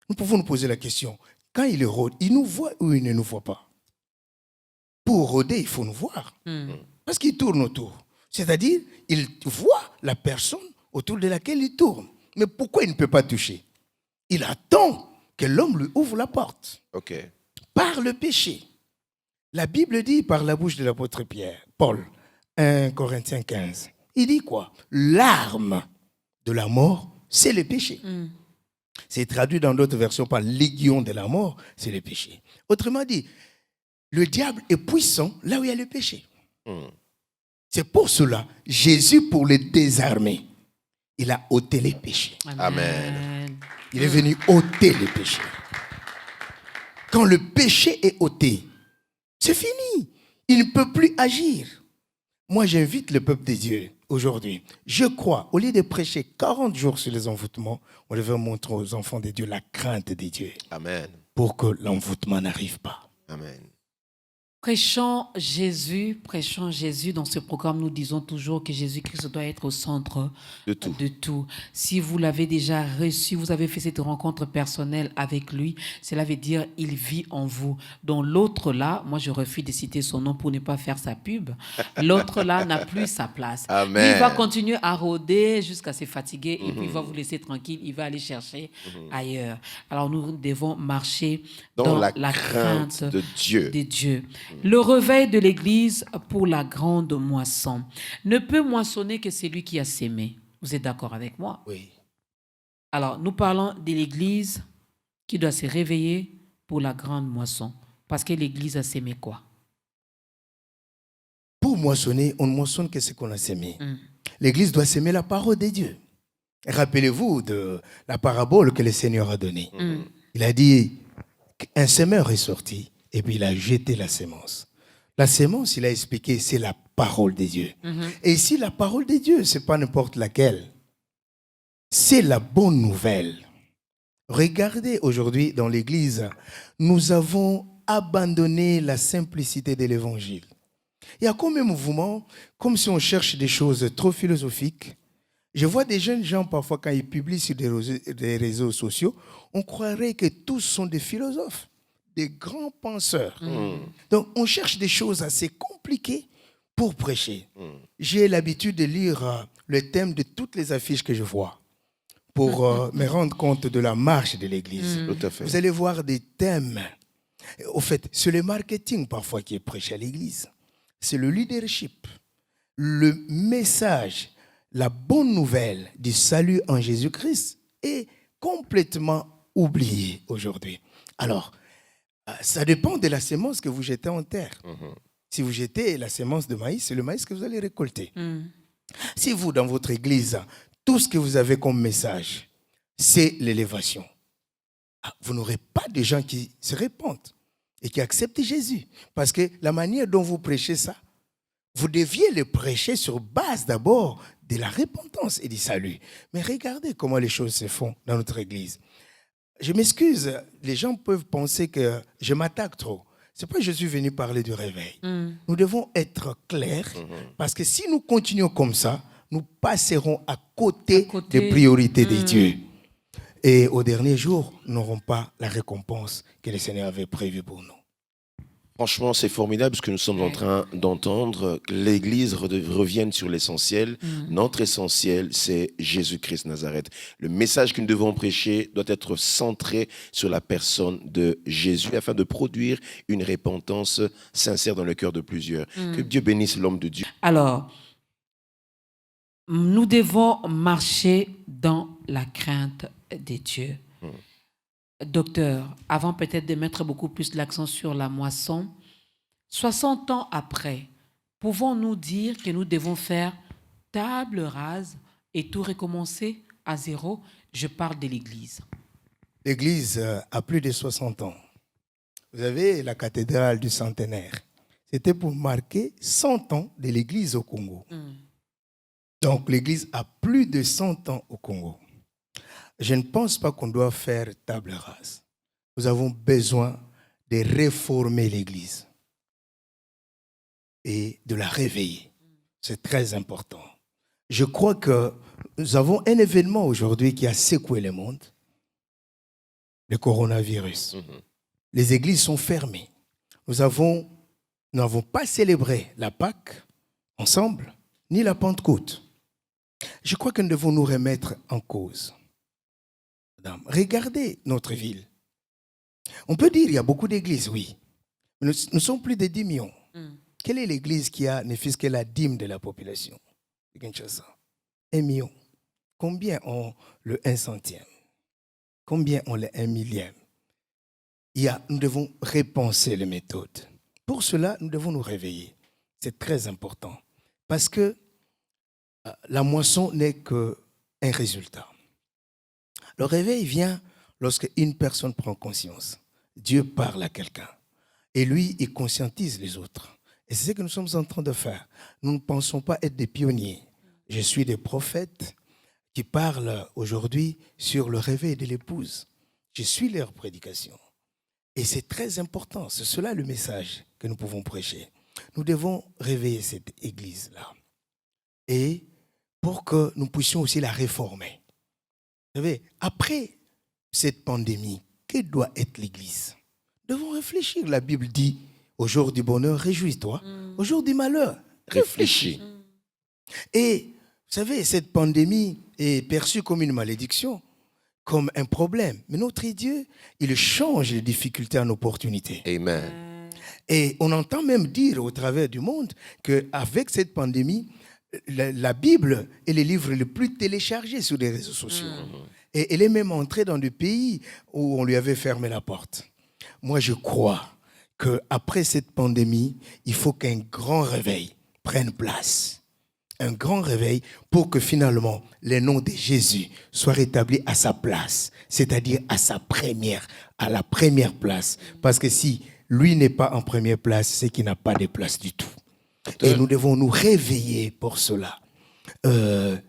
nous pouvons nous poser la question, quand il rôde, il nous voit ou il ne nous voit pas? Pour rôder, il faut nous voir. Parce qu'il tourne autour. C'est-à-dire, il voit la personne autour de laquelle il tourne. Mais pourquoi il ne peut pas toucher? Il attend que l'homme lui ouvre la porte. Ok. Par le péché. La Bible dit par la bouche de l'apôtre Pierre, Paul, 1 Corinthiens 15, il dit quoi? L'arme de la mort, c'est le péché. C'est traduit dans d'autres versions par l'aiguillon de la mort, c'est le péché. Autrement dit, le diable est puissant là où il y a le péché. C'est pour cela, Jésus, pour le désarmer, il a ôté les péchés. Amen. Il est venu ôter les péchés. Quand le péché est ôté, c'est fini. Il ne peut plus agir. Moi, j'invite le peuple de Dieu aujourd'hui. Je crois, au lieu de prêcher 40 jours sur les envoûtements, on devrait montrer aux enfants de Dieu la crainte de Dieu. Amen. Pour que l'envoûtement n'arrive pas. Amen. Prêchons Jésus. Dans ce programme, nous disons toujours que Jésus-Christ doit être au centre De tout. de tout. Si vous l'avez déjà reçu, vous avez fait cette rencontre personnelle avec lui, cela veut dire il vit en vous. Donc l'autre là, moi je refuse de citer son nom pour ne pas faire sa pub, l'autre là n'a plus sa place. Amen. Il va continuer à rôder jusqu'à se fatiguer et puis il va vous laisser tranquille, il va aller chercher ailleurs. Alors nous devons marcher Dans la crainte de Dieu. de Dieu. Le réveil de l'Église pour la grande moisson. Ne peut moissonner que celui qui a sémé. Vous êtes d'accord avec moi? Oui. Alors, nous parlons de l'Église qui doit se réveiller pour la grande moisson. Parce que l'Église a sémé quoi? Pour moissonner, on ne moissonne que ce qu'on a sémé. L'Église doit s'aimer la parole de Dieu. Rappelez-vous de la parabole que le Seigneur a donnée. Il a dit qu'un semeur est sorti et puis il a jeté la sémence. La sémence, il a expliqué, c'est la parole de Dieu. Et ici, la parole de Dieu, ce n'est pas n'importe laquelle. C'est la bonne nouvelle. Regardez aujourd'hui dans l'Église, nous avons abandonné la simplicité de l'Évangile. Il y a comme un mouvement, comme si on cherche des choses trop philosophiques, Je vois des jeunes gens, parfois, quand ils publient sur des réseaux sociaux, on croirait que tous sont des philosophes, des grands penseurs. Donc, on cherche des choses assez compliquées pour prêcher. J'ai l'habitude de lire le thème de toutes les affiches que je vois pour me rendre compte de la marche de l'Église. Tout à fait. Vous allez voir des thèmes. Au fait, c'est le marketing parfois qui est prêché à l'Église. C'est le leadership, le message, la bonne nouvelle du salut en Jésus-Christ est complètement oubliée aujourd'hui. Alors, ça dépend de la sémence que vous jetez en terre. Si vous jetez la sémence de maïs, c'est le maïs que vous allez récolter. Si vous, dans votre église, tout ce que vous avez comme message, c'est l'élévation, vous n'aurez pas de gens qui se répandent et qui acceptent Jésus. Parce que la manière dont vous prêchez ça, vous deviez le prêcher sur base d'abord de la repentance et du salut. Mais regardez comment les choses se font dans notre église. Je m'excuse, les gens peuvent penser que je m'attaque trop. C'est pas que je suis venu parler du réveil. Nous devons être clairs parce que si nous continuons comme ça, nous passerons à côté des priorités de Dieu. Et au dernier jour, nous n'aurons pas la récompense que le Seigneur avait prévue pour nous. Franchement, c'est formidable ce que nous sommes en train d'entendre. L'Église revienne sur l'essentiel. Notre essentiel, c'est Jésus-Christ Nazareth. Le message que nous devons prêcher doit être centré sur la personne de Jésus afin de produire une repentance sincère dans le cœur de plusieurs. Que Dieu bénisse l'homme de Dieu. Alors, nous devons marcher dans la crainte de Dieu. Docteur, avant peut-être de mettre beaucoup plus l'accent sur la moisson, 60 ans après, pouvons-nous dire que nous devons faire table rase et tout recommencer à zéro? Je parle de l'Église. L'Église a plus de 60 ans. Vous avez la cathédrale du centenaire. C'était pour marquer 100 ans de l'Église au Congo. Donc l'Église a plus de 100 ans au Congo. Je ne pense pas qu'on doit faire table rase. Nous avons besoin de réformer l'Église et de la réveiller. C'est très important. Je crois que nous avons un événement aujourd'hui qui a secoué le monde, le coronavirus. Les églises sont fermées. Nous n'avons pas célébré la Pâque ensemble, ni la Pentecôte. Je crois que nous devons nous remettre en cause. Regardez notre ville. On peut dire qu'il y a beaucoup d'églises, oui. Mais nous sommes plus de 10 millions. Quelle est l'église qui a ne fût-ce que la dîme de la population de Kinshasa? 1 million. Combien ont le 1 centième? Combien ont le 1 millième? Nous devons repenser les méthodes. Pour cela, nous devons nous réveiller. C'est très important. Parce que la moisson n'est qu'un résultat. Le réveil vient lorsque une personne prend conscience. Dieu parle à quelqu'un. Et lui, il conscientise les autres. Et c'est ce que nous sommes en train de faire. Nous ne pensons pas être des pionniers. Je suis des prophètes qui parlent aujourd'hui sur le réveil de l'épouse. Je suis leur prédication. Et c'est très important. C'est cela le message que nous pouvons prêcher. Nous devons réveiller cette église-là. Et pour que nous puissions aussi la réformer. Vous savez, après cette pandémie, que doit être l'Église? Nous devons réfléchir. La Bible dit, au jour du bonheur, réjouis-toi. Au jour du malheur, réfléchis. Et vous savez, cette pandémie est perçue comme une malédiction, comme un problème. Mais notre Dieu, il change les difficultés en opportunités. Amen. Et on entend même dire au travers du monde qu'avec cette pandémie, la Bible est le livre le plus téléchargé sur les réseaux sociaux. Et elle est même entrée dans des pays où on lui avait fermé la porte. Moi, je crois qu'après cette pandémie, il faut qu'un grand réveil prenne place. Un grand réveil pour que finalement, le nom de Jésus soit rétabli à sa place, c'est-à-dire à la première place. Parce que si lui n'est pas en première place, c'est qu'il n'a pas de place du tout. Et nous devons nous réveiller pour cela.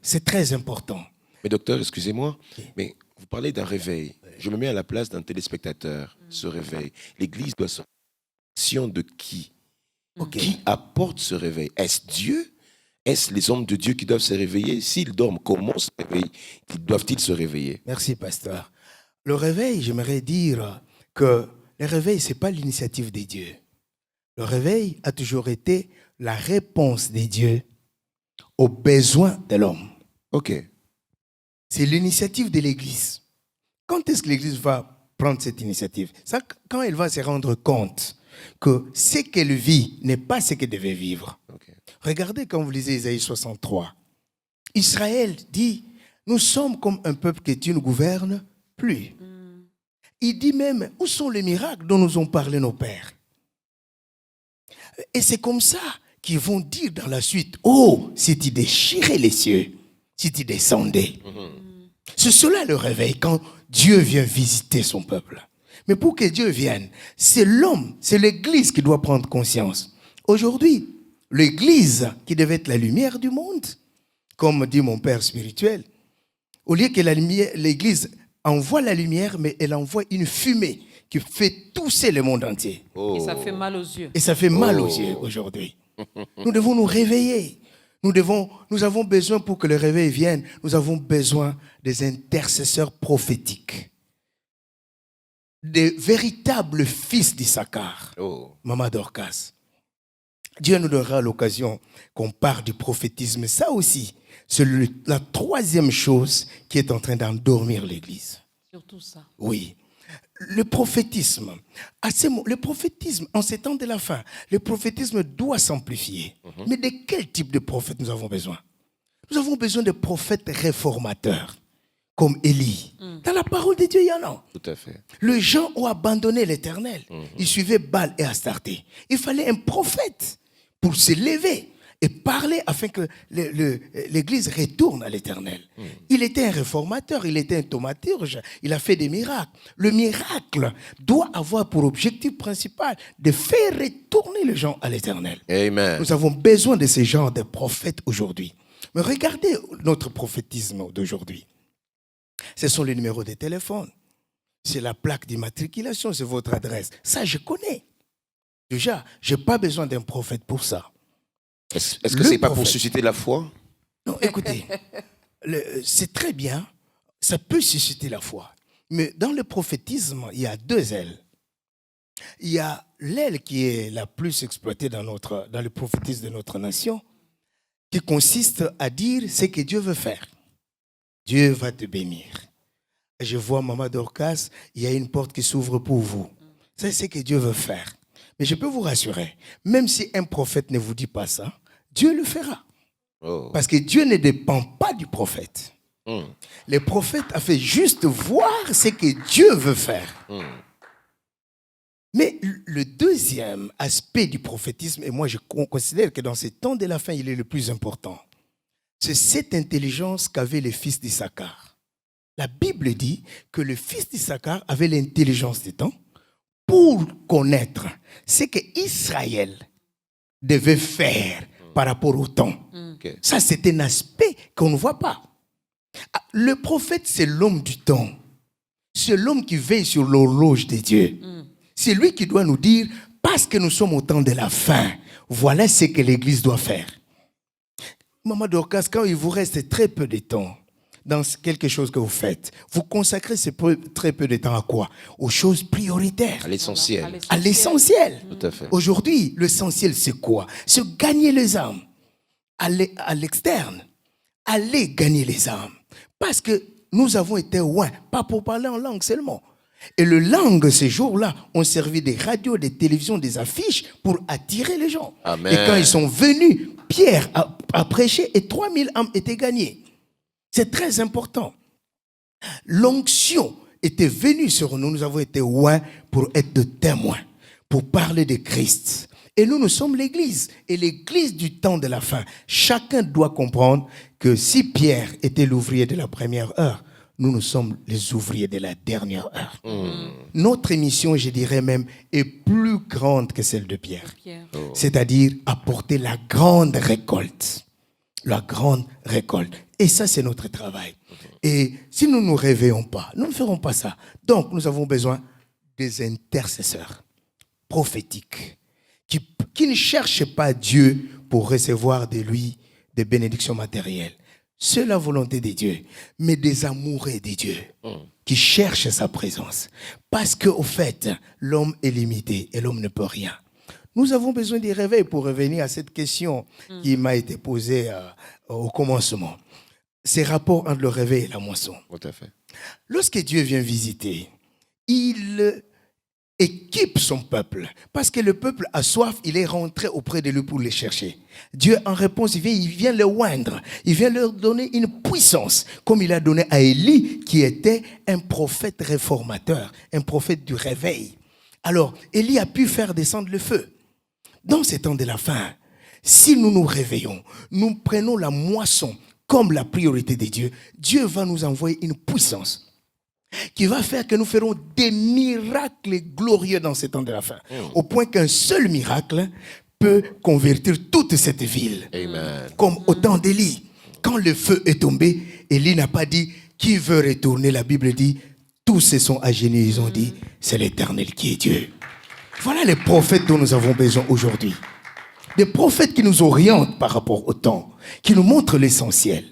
C'est très important. Mais docteur, excusez-moi, mais vous parlez d'un réveil. Je me mets à la place d'un téléspectateur, ce réveil. L'Église doit se action de qui? Qui apporte ce réveil? Est-ce Dieu? est-ce les hommes de Dieu qui doivent se réveiller? S'ils dorment, comment se réveillent? Doivent-ils se réveiller? Merci, pasteur. Le réveil, j'aimerais dire que le réveil, ce n'est pas l'initiative des dieux. Le réveil a toujours été la réponse des dieux aux besoins de l'homme. Ok. C'est l'initiative de l'Église. Quand est-ce que l'Église va prendre cette initiative? Ça, quand elle va se rendre compte que ce qu'elle vit n'est pas ce qu'elle devait vivre. Okay. Regardez quand vous lisez Isaïe 63. Israël dit, nous sommes comme un peuple que Dieu ne gouverne plus. Il dit même, où sont les miracles dont nous ont parlé nos pères? Et c'est comme ça qu'ils vont dire dans la suite, oh, si tu déchirais les cieux, si tu descendais. C'est cela le réveil, quand Dieu vient visiter son peuple. Mais pour que Dieu vienne, c'est l'homme, c'est l'Église qui doit prendre conscience. Aujourd'hui, l'Église qui devait être la lumière du monde, comme dit mon père spirituel, au lieu que l'Église envoie la lumière, mais elle envoie une fumée qui fait tousser le monde entier. Et ça fait mal aux yeux. Et ça fait mal aux yeux aujourd'hui. Nous devons nous réveiller. Nous avons besoin, pour que le réveil vienne, nous avons besoin des intercesseurs prophétiques. Des véritables fils d'Issachar. Maman Dorcas. Dieu nous donnera l'occasion qu'on parle du prophétisme. Ça aussi, c'est la troisième chose qui est en train d'endormir l'Église. Surtout ça. Oui. Le prophétisme. Le prophétisme, en ces temps de la fin, le prophétisme doit s'amplifier. Mais de quel type de prophète nous avons besoin? Nous avons besoin de prophètes réformateurs, comme Élie. Dans la parole de Dieu, il y en a. Tout à fait. Les gens ont abandonné l'Éternel. Ils suivaient Baal et Astarté. Il fallait un prophète pour se lever et parler afin que l'Église retourne à l'Éternel. Il était un réformateur, il était un thaumaturge, il a fait des miracles. Le miracle doit avoir pour objectif principal de faire retourner les gens à l'Éternel. Amen. Nous avons besoin de ce genre de prophètes aujourd'hui. Mais regardez notre prophétisme d'aujourd'hui. Ce sont les numéros de téléphone. C'est la plaque d'immatriculation, c'est votre adresse. Ça, je connais. Déjà, je n'ai pas besoin d'un prophète pour ça. Est-ce que ce n'est pas pour susciter la foi? Non, écoutez, c'est très bien, ça peut susciter la foi. Mais dans le prophétisme, il y a deux ailes. Il y a l'aile qui est la plus exploitée dans le prophétisme de notre nation, qui consiste à dire ce que Dieu veut faire. Dieu va te bénir. Je vois Maman Dorcas, il y a une porte qui s'ouvre pour vous. C'est ce que Dieu veut faire. Mais je peux vous rassurer, même si un prophète ne vous dit pas ça, Dieu le fera. Parce que Dieu ne dépend pas du prophète. Le prophète a fait juste voir ce que Dieu veut faire. Mais le deuxième aspect du prophétisme, et moi je considère que dans ces temps de la fin, il est le plus important, c'est cette intelligence qu'avaient les fils d'Issachar. La Bible dit que le fils d'Issachar avait l'intelligence des temps pour connaître ce qu'Israël devait faire par rapport au temps. Okay. Ça, c'est un aspect qu'on ne voit pas. Le prophète, c'est l'homme du temps. C'est l'homme qui veille sur l'horloge de Dieu. C'est lui qui doit nous dire, parce que nous sommes au temps de la fin, voilà ce que l'Église doit faire. Maman Dorcas, quand il vous reste très peu de temps dans quelque chose que vous faites, vous consacrez très peu de temps à quoi? Aux choses prioritaires. À l'essentiel. À l'essentiel. Tout à fait. Aujourd'hui, l'essentiel, c'est quoi? C'est gagner les âmes. Aller à l'externe. Aller gagner les âmes. Parce que nous avons été loin, pas pour parler en langue seulement. Et le langue, ces jours-là, ont servi des radios, des télévisions, des affiches pour attirer les gens. Amen. Et quand ils sont venus, Pierre a prêché et 3000 âmes étaient gagnées. C'est très important. L'onction était venue sur nous. Nous avons été loin pour être de témoins, pour parler de Christ. Et nous sommes l'Église. Et l'Église du temps de la fin. Chacun doit comprendre que si Pierre était l'ouvrier de la première heure, nous sommes les ouvriers de la dernière heure. Notre mission, je dirais même, est plus grande que celle de Pierre. C'est-à-dire apporter la grande récolte. La grande récolte. Et ça, c'est notre travail. Et si nous ne nous réveillons pas, nous ne ferons pas ça. Donc, nous avons besoin des intercesseurs prophétiques qui ne cherchent pas Dieu pour recevoir de lui des bénédictions matérielles. C'est la volonté de Dieu, mais des amoureux de Dieu qui cherchent sa présence. Parce qu'au fait, l'homme est limité et l'homme ne peut rien. Nous avons besoin des réveils pour revenir à cette question qui m'a été posée au commencement. Ces rapports entre le réveil et la moisson. Tout à fait. Lorsque Dieu vient visiter, il équipe son peuple. Parce que le peuple a soif, il est rentré auprès de lui pour les chercher. Dieu, en réponse, il vient le oindre. Il vient leur donner une puissance, comme il a donné à Élie, qui était un prophète réformateur, un prophète du réveil. Alors, Élie a pu faire descendre le feu. Dans ces temps de la fin, si nous nous réveillons, nous prenons la moisson comme la priorité de Dieu, Dieu va nous envoyer une puissance qui va faire que nous ferons des miracles glorieux dans ces temps de la fin. Au point qu'un seul miracle peut convertir toute cette ville. Amen. Comme au temps d'Élie. Quand le feu est tombé, Élie n'a pas dit « Qui veut retourner ?» La Bible dit « Tous se sont agenouillés, ils ont dit « C'est l'Éternel qui est Dieu. » Voilà les prophètes dont nous avons besoin aujourd'hui. Des prophètes qui nous orientent par rapport au temps, qui nous montrent l'essentiel.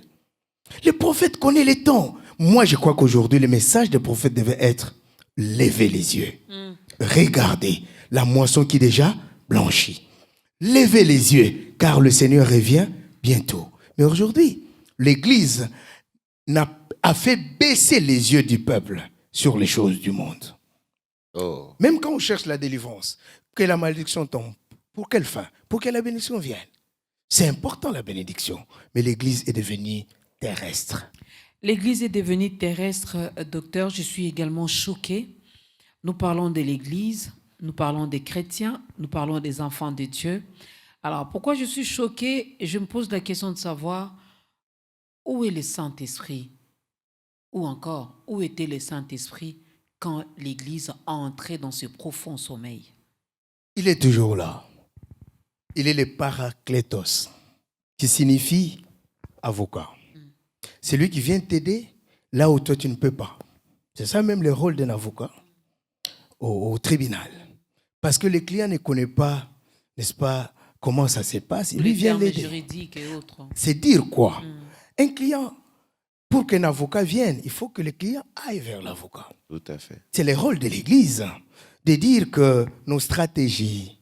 Les prophètes connaissent les temps. Moi, je crois qu'aujourd'hui, le message des prophètes devait être « Levez les yeux. Regardez la moisson qui déjà blanchit. Levez les yeux, car le Seigneur revient bientôt. » Mais aujourd'hui, l'Église a fait baisser les yeux du peuple sur les choses du monde. Oh. Même quand on cherche la délivrance, que la malédiction tombe, pour quelle fin? Pour que la bénédiction vienne. C'est important la bénédiction, mais l'Église est devenue terrestre. L'Église est devenue terrestre, docteur. Je suis également choquée. Nous parlons de l'Église, nous parlons des chrétiens, nous parlons des enfants de Dieu. Alors, pourquoi je suis choquée? Je me pose la question de savoir où est le Saint-Esprit? Ou encore, où était le Saint-Esprit quand l'Église a entré dans ce profond sommeil? Il est toujours là. Il est le Parakletos, qui signifie avocat. C'est lui qui vient t'aider là où toi tu ne peux pas. C'est ça même le rôle d'un avocat au tribunal. Parce que le client ne connaît pas, n'est-ce pas, comment ça se passe. Il lui vient l'aider. Juridiques et autres. C'est dire quoi? Un client, pour qu'un avocat vienne, il faut que le client aille vers l'avocat. Tout à fait. C'est le rôle de l'Église de dire que nos stratégies,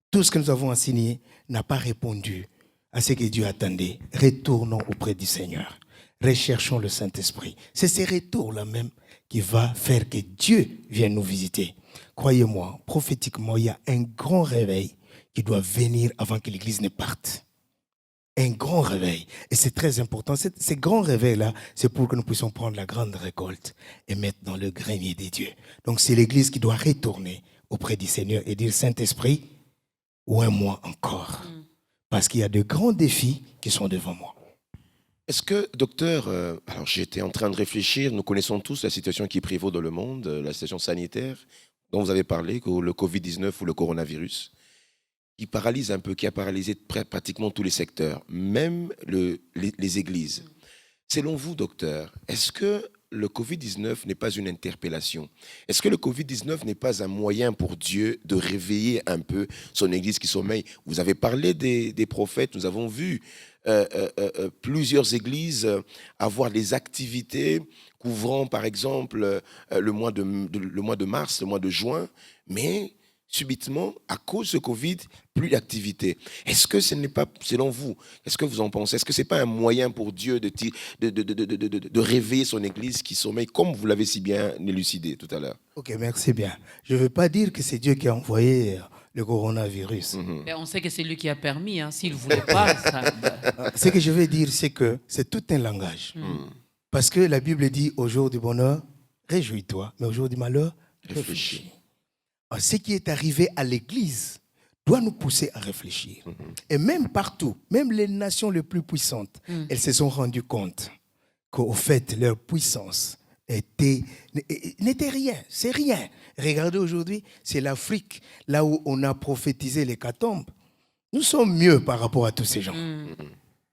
tout ce que nous avons enseigné n'a pas répondu à ce que Dieu attendait. Retournons auprès du Seigneur. Recherchons le Saint-Esprit. C'est ce retour-là même qui va faire que Dieu vienne nous visiter. Croyez-moi, prophétiquement, il y a un grand réveil qui doit venir avant que l'Église ne parte. Un grand réveil. Et c'est très important. Ces grands réveils-là, c'est pour que nous puissions prendre la grande récolte et mettre dans le grenier des dieux. Donc c'est l'Église qui doit retourner auprès du Seigneur et dire, Saint-Esprit, oins-moi encore. Parce qu'il y a de grands défis qui sont devant moi. Est-ce que, docteur, alors j'étais en train de réfléchir, nous connaissons tous la situation qui prévaut dans le monde, la situation sanitaire dont vous avez parlé, le Covid-19 ou le coronavirus, qui paralyse un peu, qui a paralysé pratiquement tous les secteurs, même les églises. Selon vous, docteur, est-ce que le Covid-19 n'est pas une interpellation? Est-ce que le Covid-19 n'est pas un moyen pour Dieu de réveiller un peu son Église qui sommeille? Vous avez parlé des prophètes, nous avons vu plusieurs églises avoir des activités couvrant, par exemple, le mois de mars, le mois de juin, mais subitement, à cause de Covid, plus d'activité. Est-ce que ce n'est pas, selon vous, qu'est-ce que vous en pensez? Est-ce que ce n'est pas un moyen pour Dieu de réveiller son Église qui sommeille, comme vous l'avez si bien élucidé tout à l'heure? Ok, merci bien. Je ne veux pas dire que c'est Dieu qui a envoyé le coronavirus. Mais on sait que c'est lui qui a permis. S'il ne voulait pas, ça... Ce que je veux dire, c'est que c'est tout un langage. Parce que la Bible dit, au jour du bonheur, réjouis-toi, mais au jour du malheur, réfléchis. Ce qui est arrivé à l'Église doit nous pousser à réfléchir. Et même partout, même les nations les plus puissantes, elles se sont rendues compte qu'au fait, leur puissance n'était rien. C'est rien. Regardez aujourd'hui, c'est l'Afrique, là où on a prophétisé l'hécatombe. Nous sommes mieux par rapport à tous ces gens.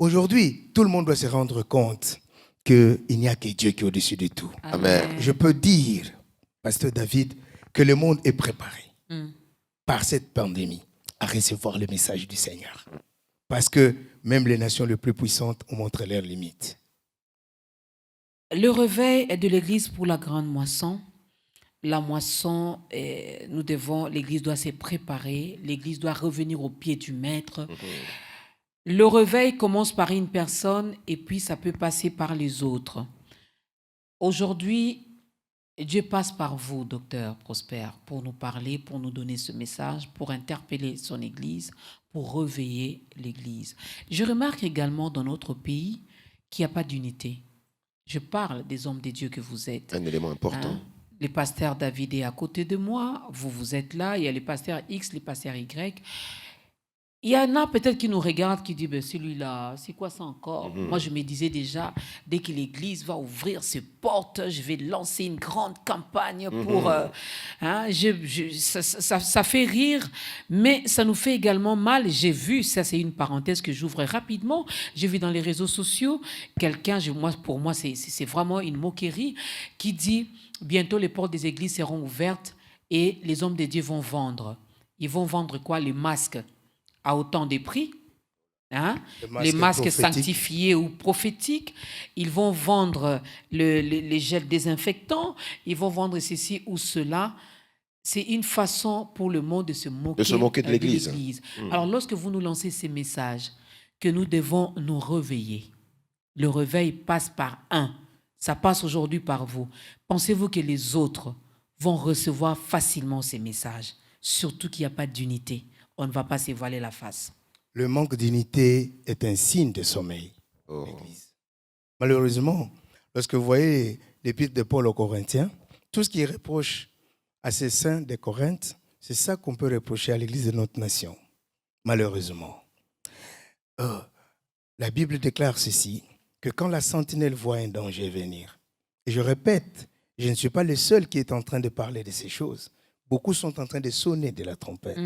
Aujourd'hui, tout le monde doit se rendre compte qu'il n'y a que Dieu qui est au-dessus de tout. Amen. Je peux dire, Pasteur David, que le monde est préparé par cette pandémie à recevoir le message du Seigneur. Parce que même les nations les plus puissantes ont montré leurs limites. Le réveil est de l'Église pour la grande moisson. La moisson, l'Église doit se préparer, l'Église doit revenir au pied du Maître. Le réveil commence par une personne et puis ça peut passer par les autres. Aujourd'hui, Dieu passe par vous, docteur Prosper, pour nous parler, pour nous donner ce message, pour interpeller son Église, pour réveiller l'Église. Je remarque également dans notre pays qu'il n'y a pas d'unité. Je parle des hommes de Dieu que vous êtes. Un élément important. Le pasteur David est à côté de moi, vous êtes là, il y a les pasteurs X, les pasteurs Y. Il y en a peut-être qui nous regardent, qui disent, celui-là, c'est quoi ça encore? Moi, je me disais déjà, dès que l'Église va ouvrir ses portes, je vais lancer une grande campagne pour... ça fait rire, mais ça nous fait également mal. J'ai vu, ça c'est une parenthèse que j'ouvre rapidement, j'ai vu dans les réseaux sociaux, quelqu'un, pour moi, c'est vraiment une moquerie, qui dit, bientôt les portes des églises seront ouvertes et les hommes de Dieu vont vendre. Ils vont vendre quoi? Les masques à autant de prix, les masques sanctifiés ou prophétiques, ils vont vendre les gels désinfectants, ils vont vendre ceci ou cela. C'est une façon pour le monde de se moquer de l'Église. Alors, lorsque vous nous lancez ces messages, que nous devons nous réveiller, le réveil passe par un, ça passe aujourd'hui par vous. Pensez-vous que les autres vont recevoir facilement ces messages? Surtout qu'il n'y a pas d'unité. On ne va pas se voiler la face. Le manque d'unité est un signe de sommeil. L'Église. Malheureusement, lorsque vous voyez l'épître de Paul aux Corinthiens, tout ce qui reproche à ces saints de Corinthe, c'est ça qu'on peut reprocher à l'Église de notre nation. Malheureusement. La Bible déclare ceci, que quand la sentinelle voit un danger venir, et je répète, je ne suis pas le seul qui est en train de parler de ces choses. Beaucoup sont en train de sonner de la trompette.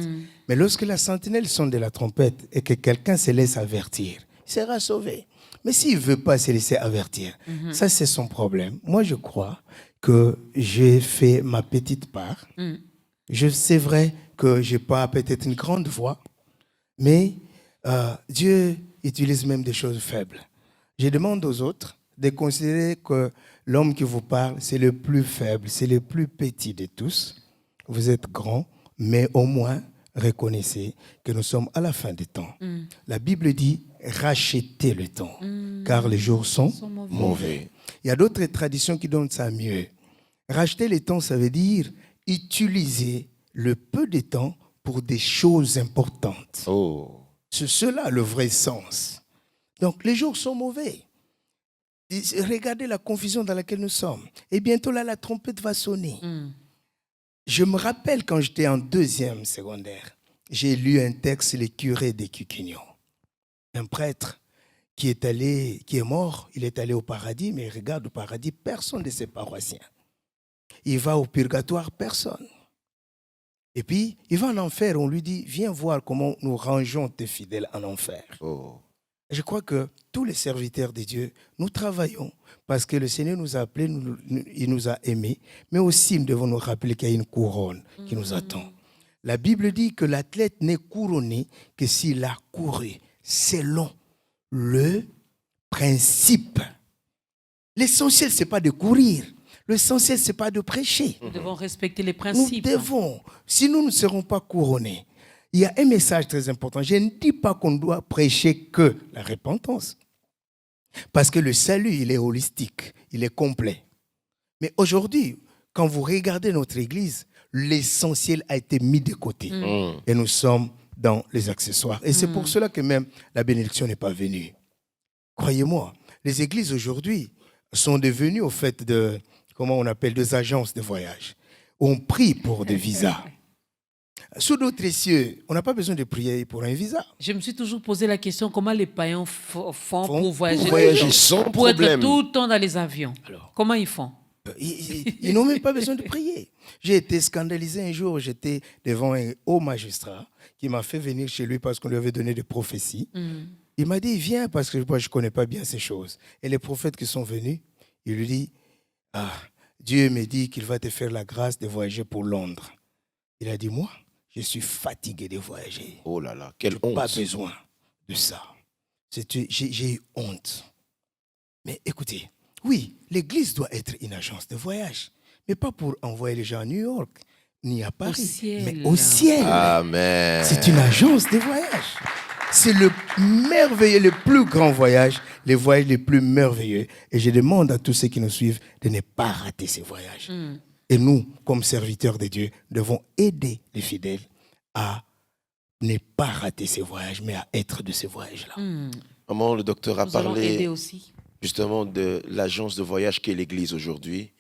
Mais lorsque la sentinelle sonne de la trompette et que quelqu'un se laisse avertir, il sera sauvé. Mais s'il ne veut pas se laisser avertir, ça c'est son problème. Moi je crois que j'ai fait ma petite part. C'est vrai que je n'ai pas peut-être une grande voix, mais Dieu utilise même des choses faibles. Je demande aux autres de considérer que l'homme qui vous parle, c'est le plus faible, c'est le plus petit de tous. Vous êtes grand, mais au moins, reconnaissez que nous sommes à la fin des temps. La Bible dit « rachetez le temps, car les jours sont mauvais ». Il y a d'autres traditions qui donnent ça mieux. Racheter le temps, ça veut dire utiliser le peu de temps pour des choses importantes. C'est cela le vrai sens. Donc, les jours sont mauvais. Regardez la confusion dans laquelle nous sommes. Et bientôt, là, la trompette va sonner. Je me rappelle quand j'étais en 2e secondaire, j'ai lu un texte, le curé de Cucugnan. Un prêtre qui est mort, il est allé au paradis, mais il regarde au paradis, personne de ses paroissiens. Il va au purgatoire, personne. Et puis, il va en enfer, on lui dit, viens voir comment nous rangeons tes fidèles en enfer. Je crois que tous les serviteurs de Dieu, nous travaillons parce que le Seigneur nous a appelés, il nous a aimés, mais aussi nous devons nous rappeler qu'il y a une couronne qui nous attend. La Bible dit que l'athlète n'est couronné que s'il a couru selon le principe. L'essentiel, ce n'est pas de courir. L'essentiel, ce n'est pas de prêcher. Nous devons respecter les principes. Nous devons. Si nous ne serons pas couronnés, il y a un message très important. Je ne dis pas qu'on doit prêcher que la repentance. Parce que le salut, il est holistique, il est complet. Mais aujourd'hui, quand vous regardez notre Église, l'essentiel a été mis de côté. Et nous sommes dans les accessoires. Et c'est pour cela que même la bénédiction n'est pas venue. Croyez-moi, les églises aujourd'hui sont devenues au fait de, comment on appelle, des agences de voyage. On prie pour des visas. Sous d'autres cieux, on n'a pas besoin de prier pour un visa. Je me suis toujours posé la question, comment les païens font pour voyager sans pour problème. être tout le temps dans les avions. Alors, comment ils font? Ils n'ont même pas besoin de prier. J'ai été scandalisé un jour, j'étais devant un haut magistrat qui m'a fait venir chez lui parce qu'on lui avait donné des prophéties. Il m'a dit, viens parce que moi je ne connais pas bien ces choses. Et les prophètes qui sont venus, il lui dit, Dieu me dit qu'il va te faire la grâce de voyager pour Londres. Il a dit, moi, je suis fatigué de voyager. Oh là là, quelle Je n'ai honte. pas besoin de ça. J'ai eu honte. Mais écoutez, oui, l'Église doit être une agence de voyage, mais pas pour envoyer les gens à New York, ni à Paris, mais au ciel. Amen. C'est une agence de voyage. C'est le merveilleux, le plus grand voyage, les voyages les plus merveilleux. Et je demande à tous ceux qui nous suivent de ne pas rater ces voyages. Et nous, comme serviteurs de Dieu, devons aider les fidèles à ne pas rater ces voyages, mais à être de ces voyages-là. Maman, le docteur a Nous allons parlé aider aussi. justement de l'agence de voyage qu'est l'Église aujourd'hui.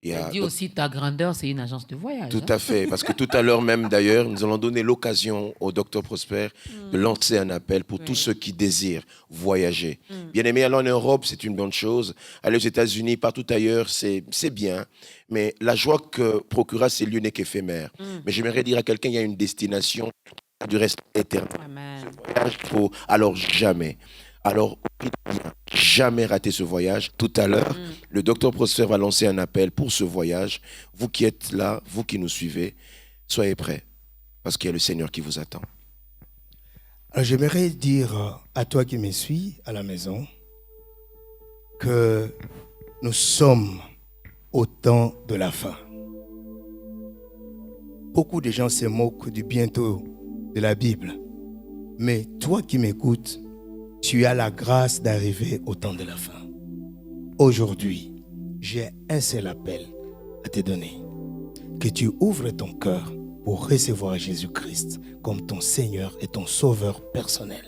Il dit aussi ta grandeur, c'est une agence de voyage. Tout à fait, parce que tout à l'heure même d'ailleurs, nous allons donner l'occasion au docteur Prosper de lancer un appel pour tous ceux qui désirent voyager. Bien aimé, aller en Europe, c'est une bonne chose. Aller aux États-Unis, partout ailleurs, c'est bien. Mais la joie que procurera ces lieux n'est qu'éphémère. Mais j'aimerais dire à quelqu'un, il y a une destination du reste éternel. Amen. Voyage, il faut alors jamais. Alors, jamais rater ce voyage. Tout à l'heure, le docteur Prosper va lancer un appel pour ce voyage. Vous qui êtes là, vous qui nous suivez, soyez prêts, parce qu'il y a le Seigneur qui vous attend. Alors, j'aimerais dire à toi qui me suis à la maison que nous sommes au temps de la fin. Beaucoup de gens se moquent du bientôt de la Bible. Mais toi qui m'écoutes, tu as la grâce d'arriver au temps de la fin. Aujourd'hui, j'ai un seul appel à te donner. Que tu ouvres ton cœur pour recevoir Jésus-Christ comme ton Seigneur et ton Sauveur personnel.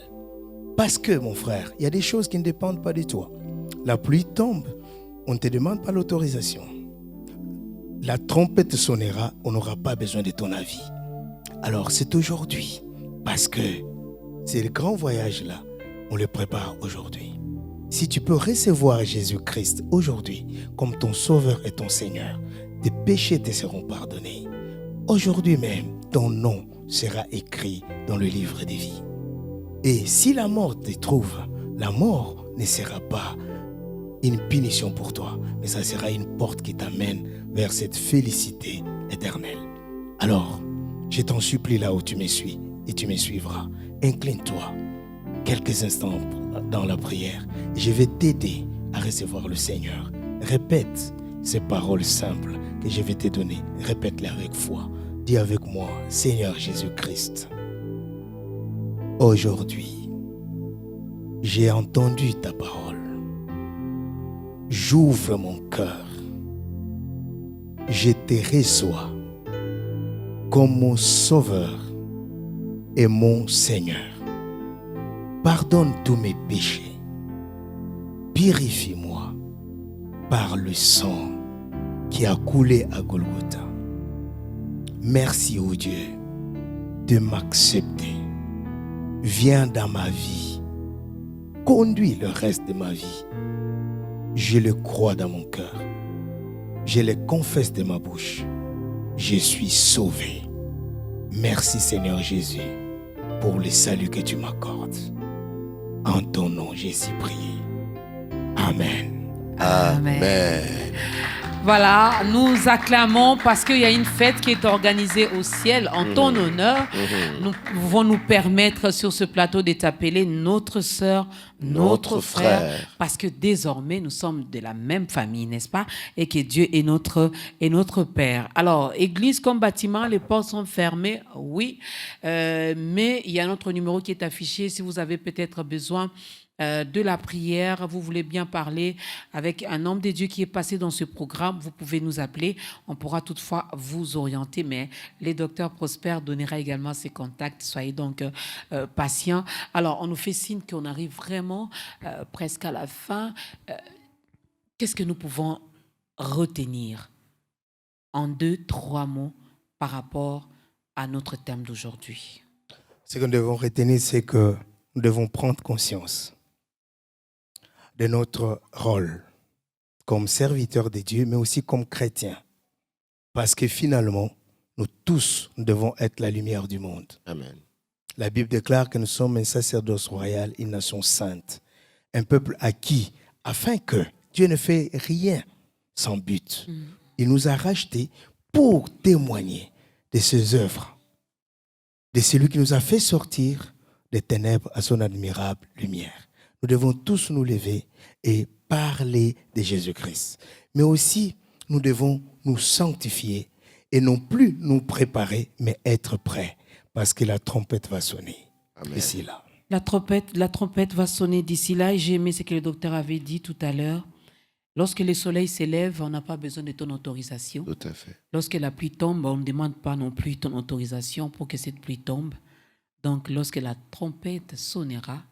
Parce que, mon frère, il y a des choses qui ne dépendent pas de toi. La pluie tombe, on ne te demande pas l'autorisation. La trompette sonnera, on n'aura pas besoin de ton avis. Alors, c'est aujourd'hui, parce que c'est le grand voyage-là, on le prépare aujourd'hui. Si tu peux recevoir Jésus-Christ aujourd'hui comme ton Sauveur et ton Seigneur, tes péchés te seront pardonnés. Aujourd'hui même, ton nom sera écrit dans le livre des vies. Et si la mort te trouve, la mort ne sera pas une punition pour toi, mais ça sera une porte qui t'amène vers cette félicité éternelle. Alors, je t'en supplie là où tu me suis et tu me suivras. Incline-toi quelques instants dans la prière. Je vais t'aider à recevoir le Seigneur. Répète ces paroles simples que je vais te donner. Répète-les avec foi. Dis avec moi, Seigneur Jésus-Christ, aujourd'hui, j'ai entendu ta parole. J'ouvre mon cœur. Je te reçois comme mon Sauveur et mon Seigneur. Pardonne tous mes péchés. Purifie-moi par le sang qui a coulé à Golgotha. Merci, ô Dieu, de m'accepter. Viens dans ma vie. Conduis le reste de ma vie. Je le crois dans mon cœur. Je le confesse de ma bouche. Je suis sauvé. Merci, Seigneur Jésus, pour le salut que tu m'accordes. En ton nom, j'ai si prié. Amen. Amen. Voilà, nous acclamons parce qu'il y a une fête qui est organisée au ciel en ton honneur. Nous pouvons nous permettre sur ce plateau de t'appeler notre sœur, notre frère, parce que désormais nous sommes de la même famille, n'est-ce pas? Et que Dieu est notre Père. Alors, église comme bâtiment, les portes sont fermées, oui, mais il y a notre numéro qui est affiché si vous avez peut-être besoin de la prière, vous voulez bien parler avec un homme de Dieu qui est passé dans ce programme, vous pouvez nous appeler, on pourra toutefois vous orienter, mais les docteurs Prosper donnera également ses contacts, soyez donc patients. Alors, on nous fait signe qu'on arrive vraiment presque à la fin. Qu'est-ce que nous pouvons retenir en 2-3 mots par rapport à notre thème d'aujourd'hui? Ce que nous devons retenir, c'est que nous devons prendre conscience de notre rôle comme serviteurs de Dieu, mais aussi comme chrétiens. Parce que finalement, nous tous devons être la lumière du monde. Amen. La Bible déclare que nous sommes un sacerdoce royal, une nation sainte, un peuple acquis, afin que Dieu ne fait rien sans but. Il nous a rachetés pour témoigner de ses œuvres, de celui qui nous a fait sortir les ténèbres à son admirable lumière. Nous devons tous nous lever et parler de Jésus-Christ. Mais aussi, nous devons nous sanctifier et non plus nous préparer, mais être prêts, parce que la trompette va sonner. Amen. Ici, là. La trompette va sonner d'ici là. Et j'ai aimé ce que le docteur avait dit tout à l'heure. Lorsque le soleil s'élève, on n'a pas besoin de ton autorisation. Tout à fait. Lorsque la pluie tombe, on ne demande pas non plus ton autorisation pour que cette pluie tombe. Donc, lorsque la trompette sonnera,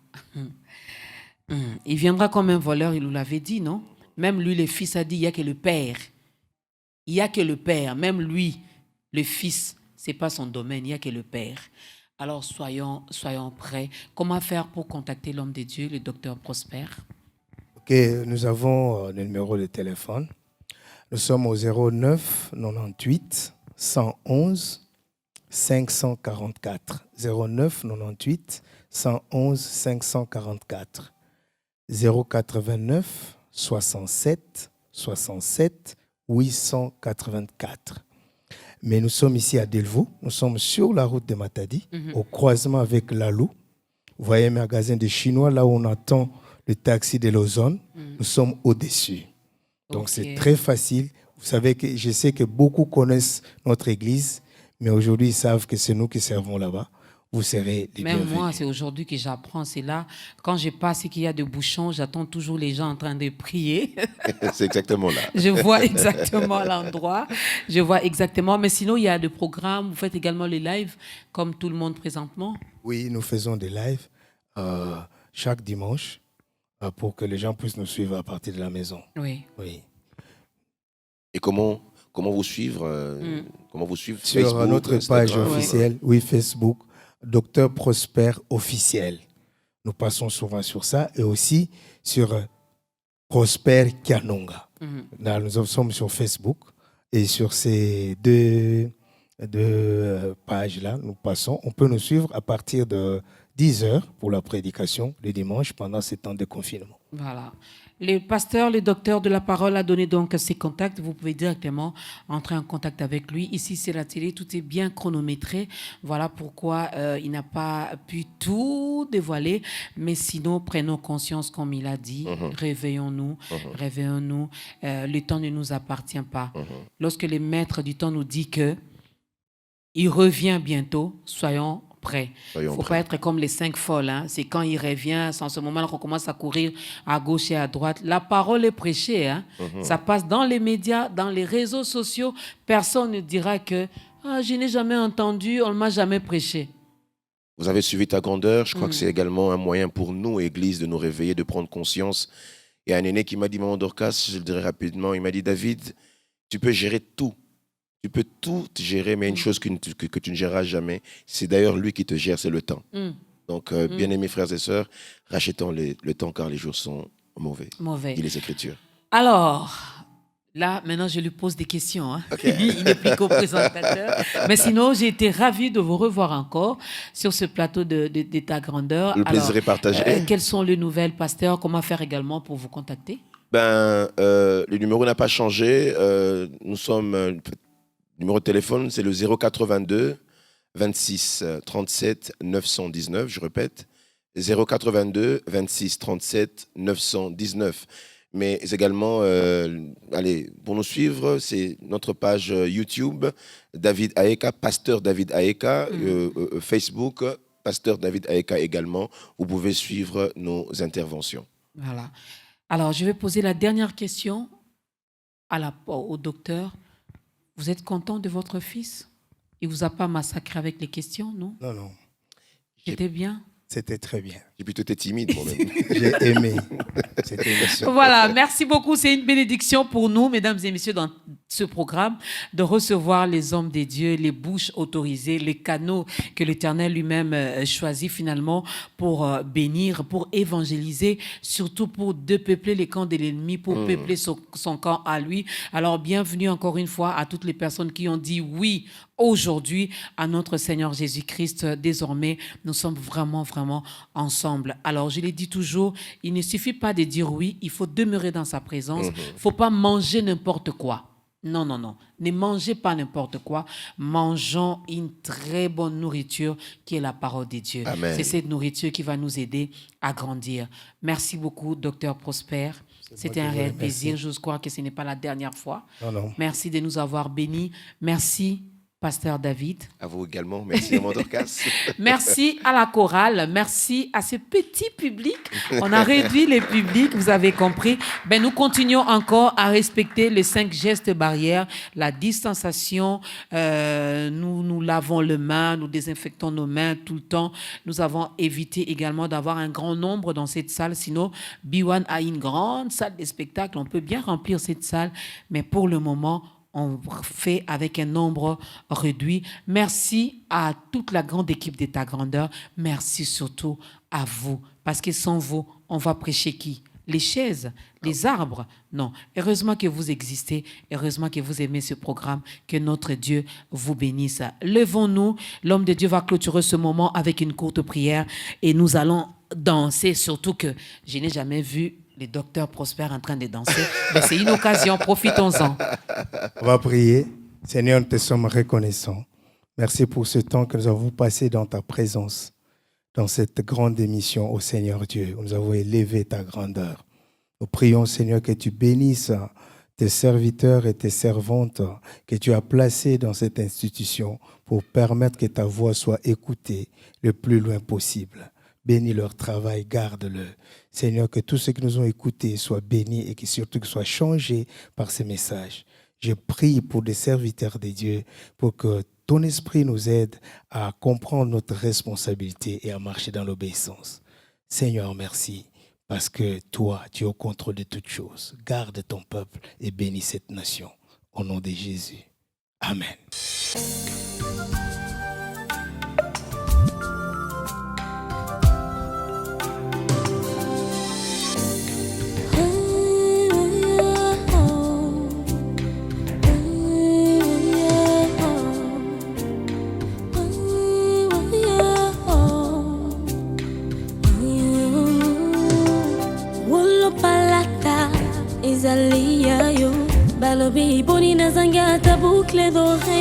il viendra comme un voleur, il nous l'avait dit, non? Même lui, le Fils a dit, il n'y a que le Père. Il n'y a que le Père. Même lui, le Fils, ce n'est pas son domaine, il n'y a que le Père. Alors, soyons prêts. Comment faire pour contacter l'homme de Dieu, le docteur Prosper? Ok, nous avons le numéro de téléphone. Nous sommes au 09 98 111 544. 09 98 111 544. 089 67 67 884. Mais nous sommes ici à Delvaux. Nous sommes sur la route de Matadi, au croisement avec Lalou. Vous voyez un magasin de Chinois, là où on attend le taxi de l'Ozone. Nous sommes au-dessus. Donc, c'est très facile. Vous savez que je sais que beaucoup connaissent notre église, mais aujourd'hui, ils savent que c'est nous qui servons là-bas. Vous serez les Même bienvenus. moi, c'est aujourd'hui que j'apprends. C'est là, quand je passe et qu'il y a de bouchons, j'attends toujours les gens en train de prier. C'est exactement là. Je vois exactement l'endroit. Je vois exactement. Mais sinon, il y a des programmes. Vous faites également les lives, comme tout le monde présentement. Oui, nous faisons des lives chaque dimanche pour que les gens puissent nous suivre à partir de la maison. Oui. Oui. Et comment vous suivre comment vous suivre Sur Facebook, notre page Instagram, officielle, oui, Facebook, Docteur Prosper officiel. Nous passons souvent sur ça et aussi sur Prosper Kianonga. Là, nous sommes sur Facebook et sur ces deux pages-là, nous passons. On peut nous suivre à partir de 10h pour la prédication le dimanche pendant ces temps de confinement. Voilà. Le pasteur, le docteur de la parole a donné donc ses contacts. Vous pouvez directement entrer en contact avec lui. Ici, c'est la télé. Tout est bien chronométré. Voilà pourquoi il n'a pas pu tout dévoiler. Mais sinon, prenons conscience, comme il a dit. Réveillons-nous. Réveillons-nous. Le temps ne nous appartient pas. Lorsque le maître du temps nous dit que il revient bientôt, soyons prêts. Il ne faut pas être comme les 5 folles. Hein. C'est quand il revient, c'est en ce moment-là qu'on commence à courir à gauche et à droite. La parole est prêchée. Hein. Ça passe dans les médias, dans les réseaux sociaux. Personne ne dira que je n'ai jamais entendu, on ne m'a jamais prêché. Vous avez suivi ta grandeur. Je crois que c'est également un moyen pour nous, Église, de nous réveiller, de prendre conscience. Il y a un aîné qui m'a dit, Maman Dorcas, je le dirai rapidement, il m'a dit, David, tu peux gérer tout. Tu peux tout gérer, mais une chose que tu ne géreras jamais, c'est d'ailleurs lui qui te gère, c'est le temps. Donc, bien-aimés frères et sœurs, rachetons le temps car les jours sont mauvais. Dit les Écritures. Alors, là, maintenant, je lui pose des questions. Hein. Il n'est plus qu'au présentateur. Mais sinon, j'ai été ravie de vous revoir encore sur ce plateau de ta grandeur. Le plaisir est partagé. Quelles sont les nouvelles, pasteur? Comment faire également pour vous contacter? Le numéro n'a pas changé. Nous sommes... Le numéro de téléphone, c'est le 082 26 37 919. Je répète, 082 26 37 919. Mais également, pour nous suivre, c'est notre page YouTube, David Aeka, Pasteur David Aeka, Facebook, Pasteur David Aeka également. Vous pouvez suivre nos interventions. Voilà. Alors, je vais poser la dernière question au docteur. Vous êtes content de votre fils? Il ne vous a pas massacré avec les questions, non? Non, non. C'était bien? C'était très bien. J'ai plutôt été timide moi-même. J'ai aimé cette émission. Voilà, merci beaucoup. C'est une bénédiction pour nous, mesdames et messieurs, dans ce programme, de recevoir les hommes des dieux, les bouches autorisées, les canaux que l'Éternel lui-même choisit finalement pour bénir, pour évangéliser, surtout pour dépeupler les camps de l'ennemi, pour peupler son camp à lui. Alors, bienvenue encore une fois à toutes les personnes qui ont dit oui aujourd'hui à notre Seigneur Jésus-Christ. Désormais, nous sommes vraiment ensemble. Alors, je l'ai dit toujours, il ne suffit pas de dire oui, il faut demeurer dans sa présence. Il ne faut pas manger n'importe quoi. Non, non, non. Ne mangez pas n'importe quoi. Mangeons une très bonne nourriture qui est la parole de Dieu. Amen. C'est cette nourriture qui va nous aider à grandir. Merci beaucoup, Docteur Prosper. C'était un réel plaisir. J'ose croire que ce n'est pas la dernière fois. Non, non. Merci de nous avoir bénis. Merci, Pasteur David. À vous également. Merci, Maman Dorcas. Merci à la chorale. Merci à ce petit public. On a réduit les publics, vous avez compris. Ben, nous continuons encore à respecter les 5 gestes barrières, la distanciation. Nous lavons les mains, nous désinfectons nos mains tout le temps. Nous avons évité également d'avoir un grand nombre dans cette salle. Sinon, B1 a une grande salle de spectacle. On peut bien remplir cette salle. Mais pour le moment, on fait avec un nombre réduit. Merci à toute la grande équipe d'État Grandeur. Merci surtout à vous. Parce que sans vous, on va prêcher qui? Les chaises, les arbres? Non. Heureusement que vous existez. Heureusement que vous aimez ce programme. Que notre Dieu vous bénisse. Levons-nous. L'homme de Dieu va clôturer ce moment avec une courte prière. Et nous allons danser. Surtout que je n'ai jamais vu les docteurs Prosper en train de danser. Mais c'est une occasion, profitons-en. On va prier. Seigneur, nous te sommes reconnaissants. Merci pour ce temps que nous avons passé dans ta présence, dans cette grande émission au Seigneur Dieu. Nous avons élevé ta grandeur. Nous prions, Seigneur, que tu bénisses tes serviteurs et tes servantes que tu as placés dans cette institution pour permettre que ta voix soit écoutée le plus loin possible. Bénis leur travail, garde-le. Seigneur, que tous ceux qui nous ont écoutés soient bénis et que surtout qu'ils soient changés par ces messages. Je prie pour des serviteurs de Dieu, pour que ton esprit nous aide à comprendre notre responsabilité et à marcher dans l'obéissance. Seigneur, merci, parce que toi, tu es au contrôle de toutes choses. Garde ton peuple et bénis cette nation. Au nom de Jésus. Amen. Balobi boni na zanga ta boucle d'oreille.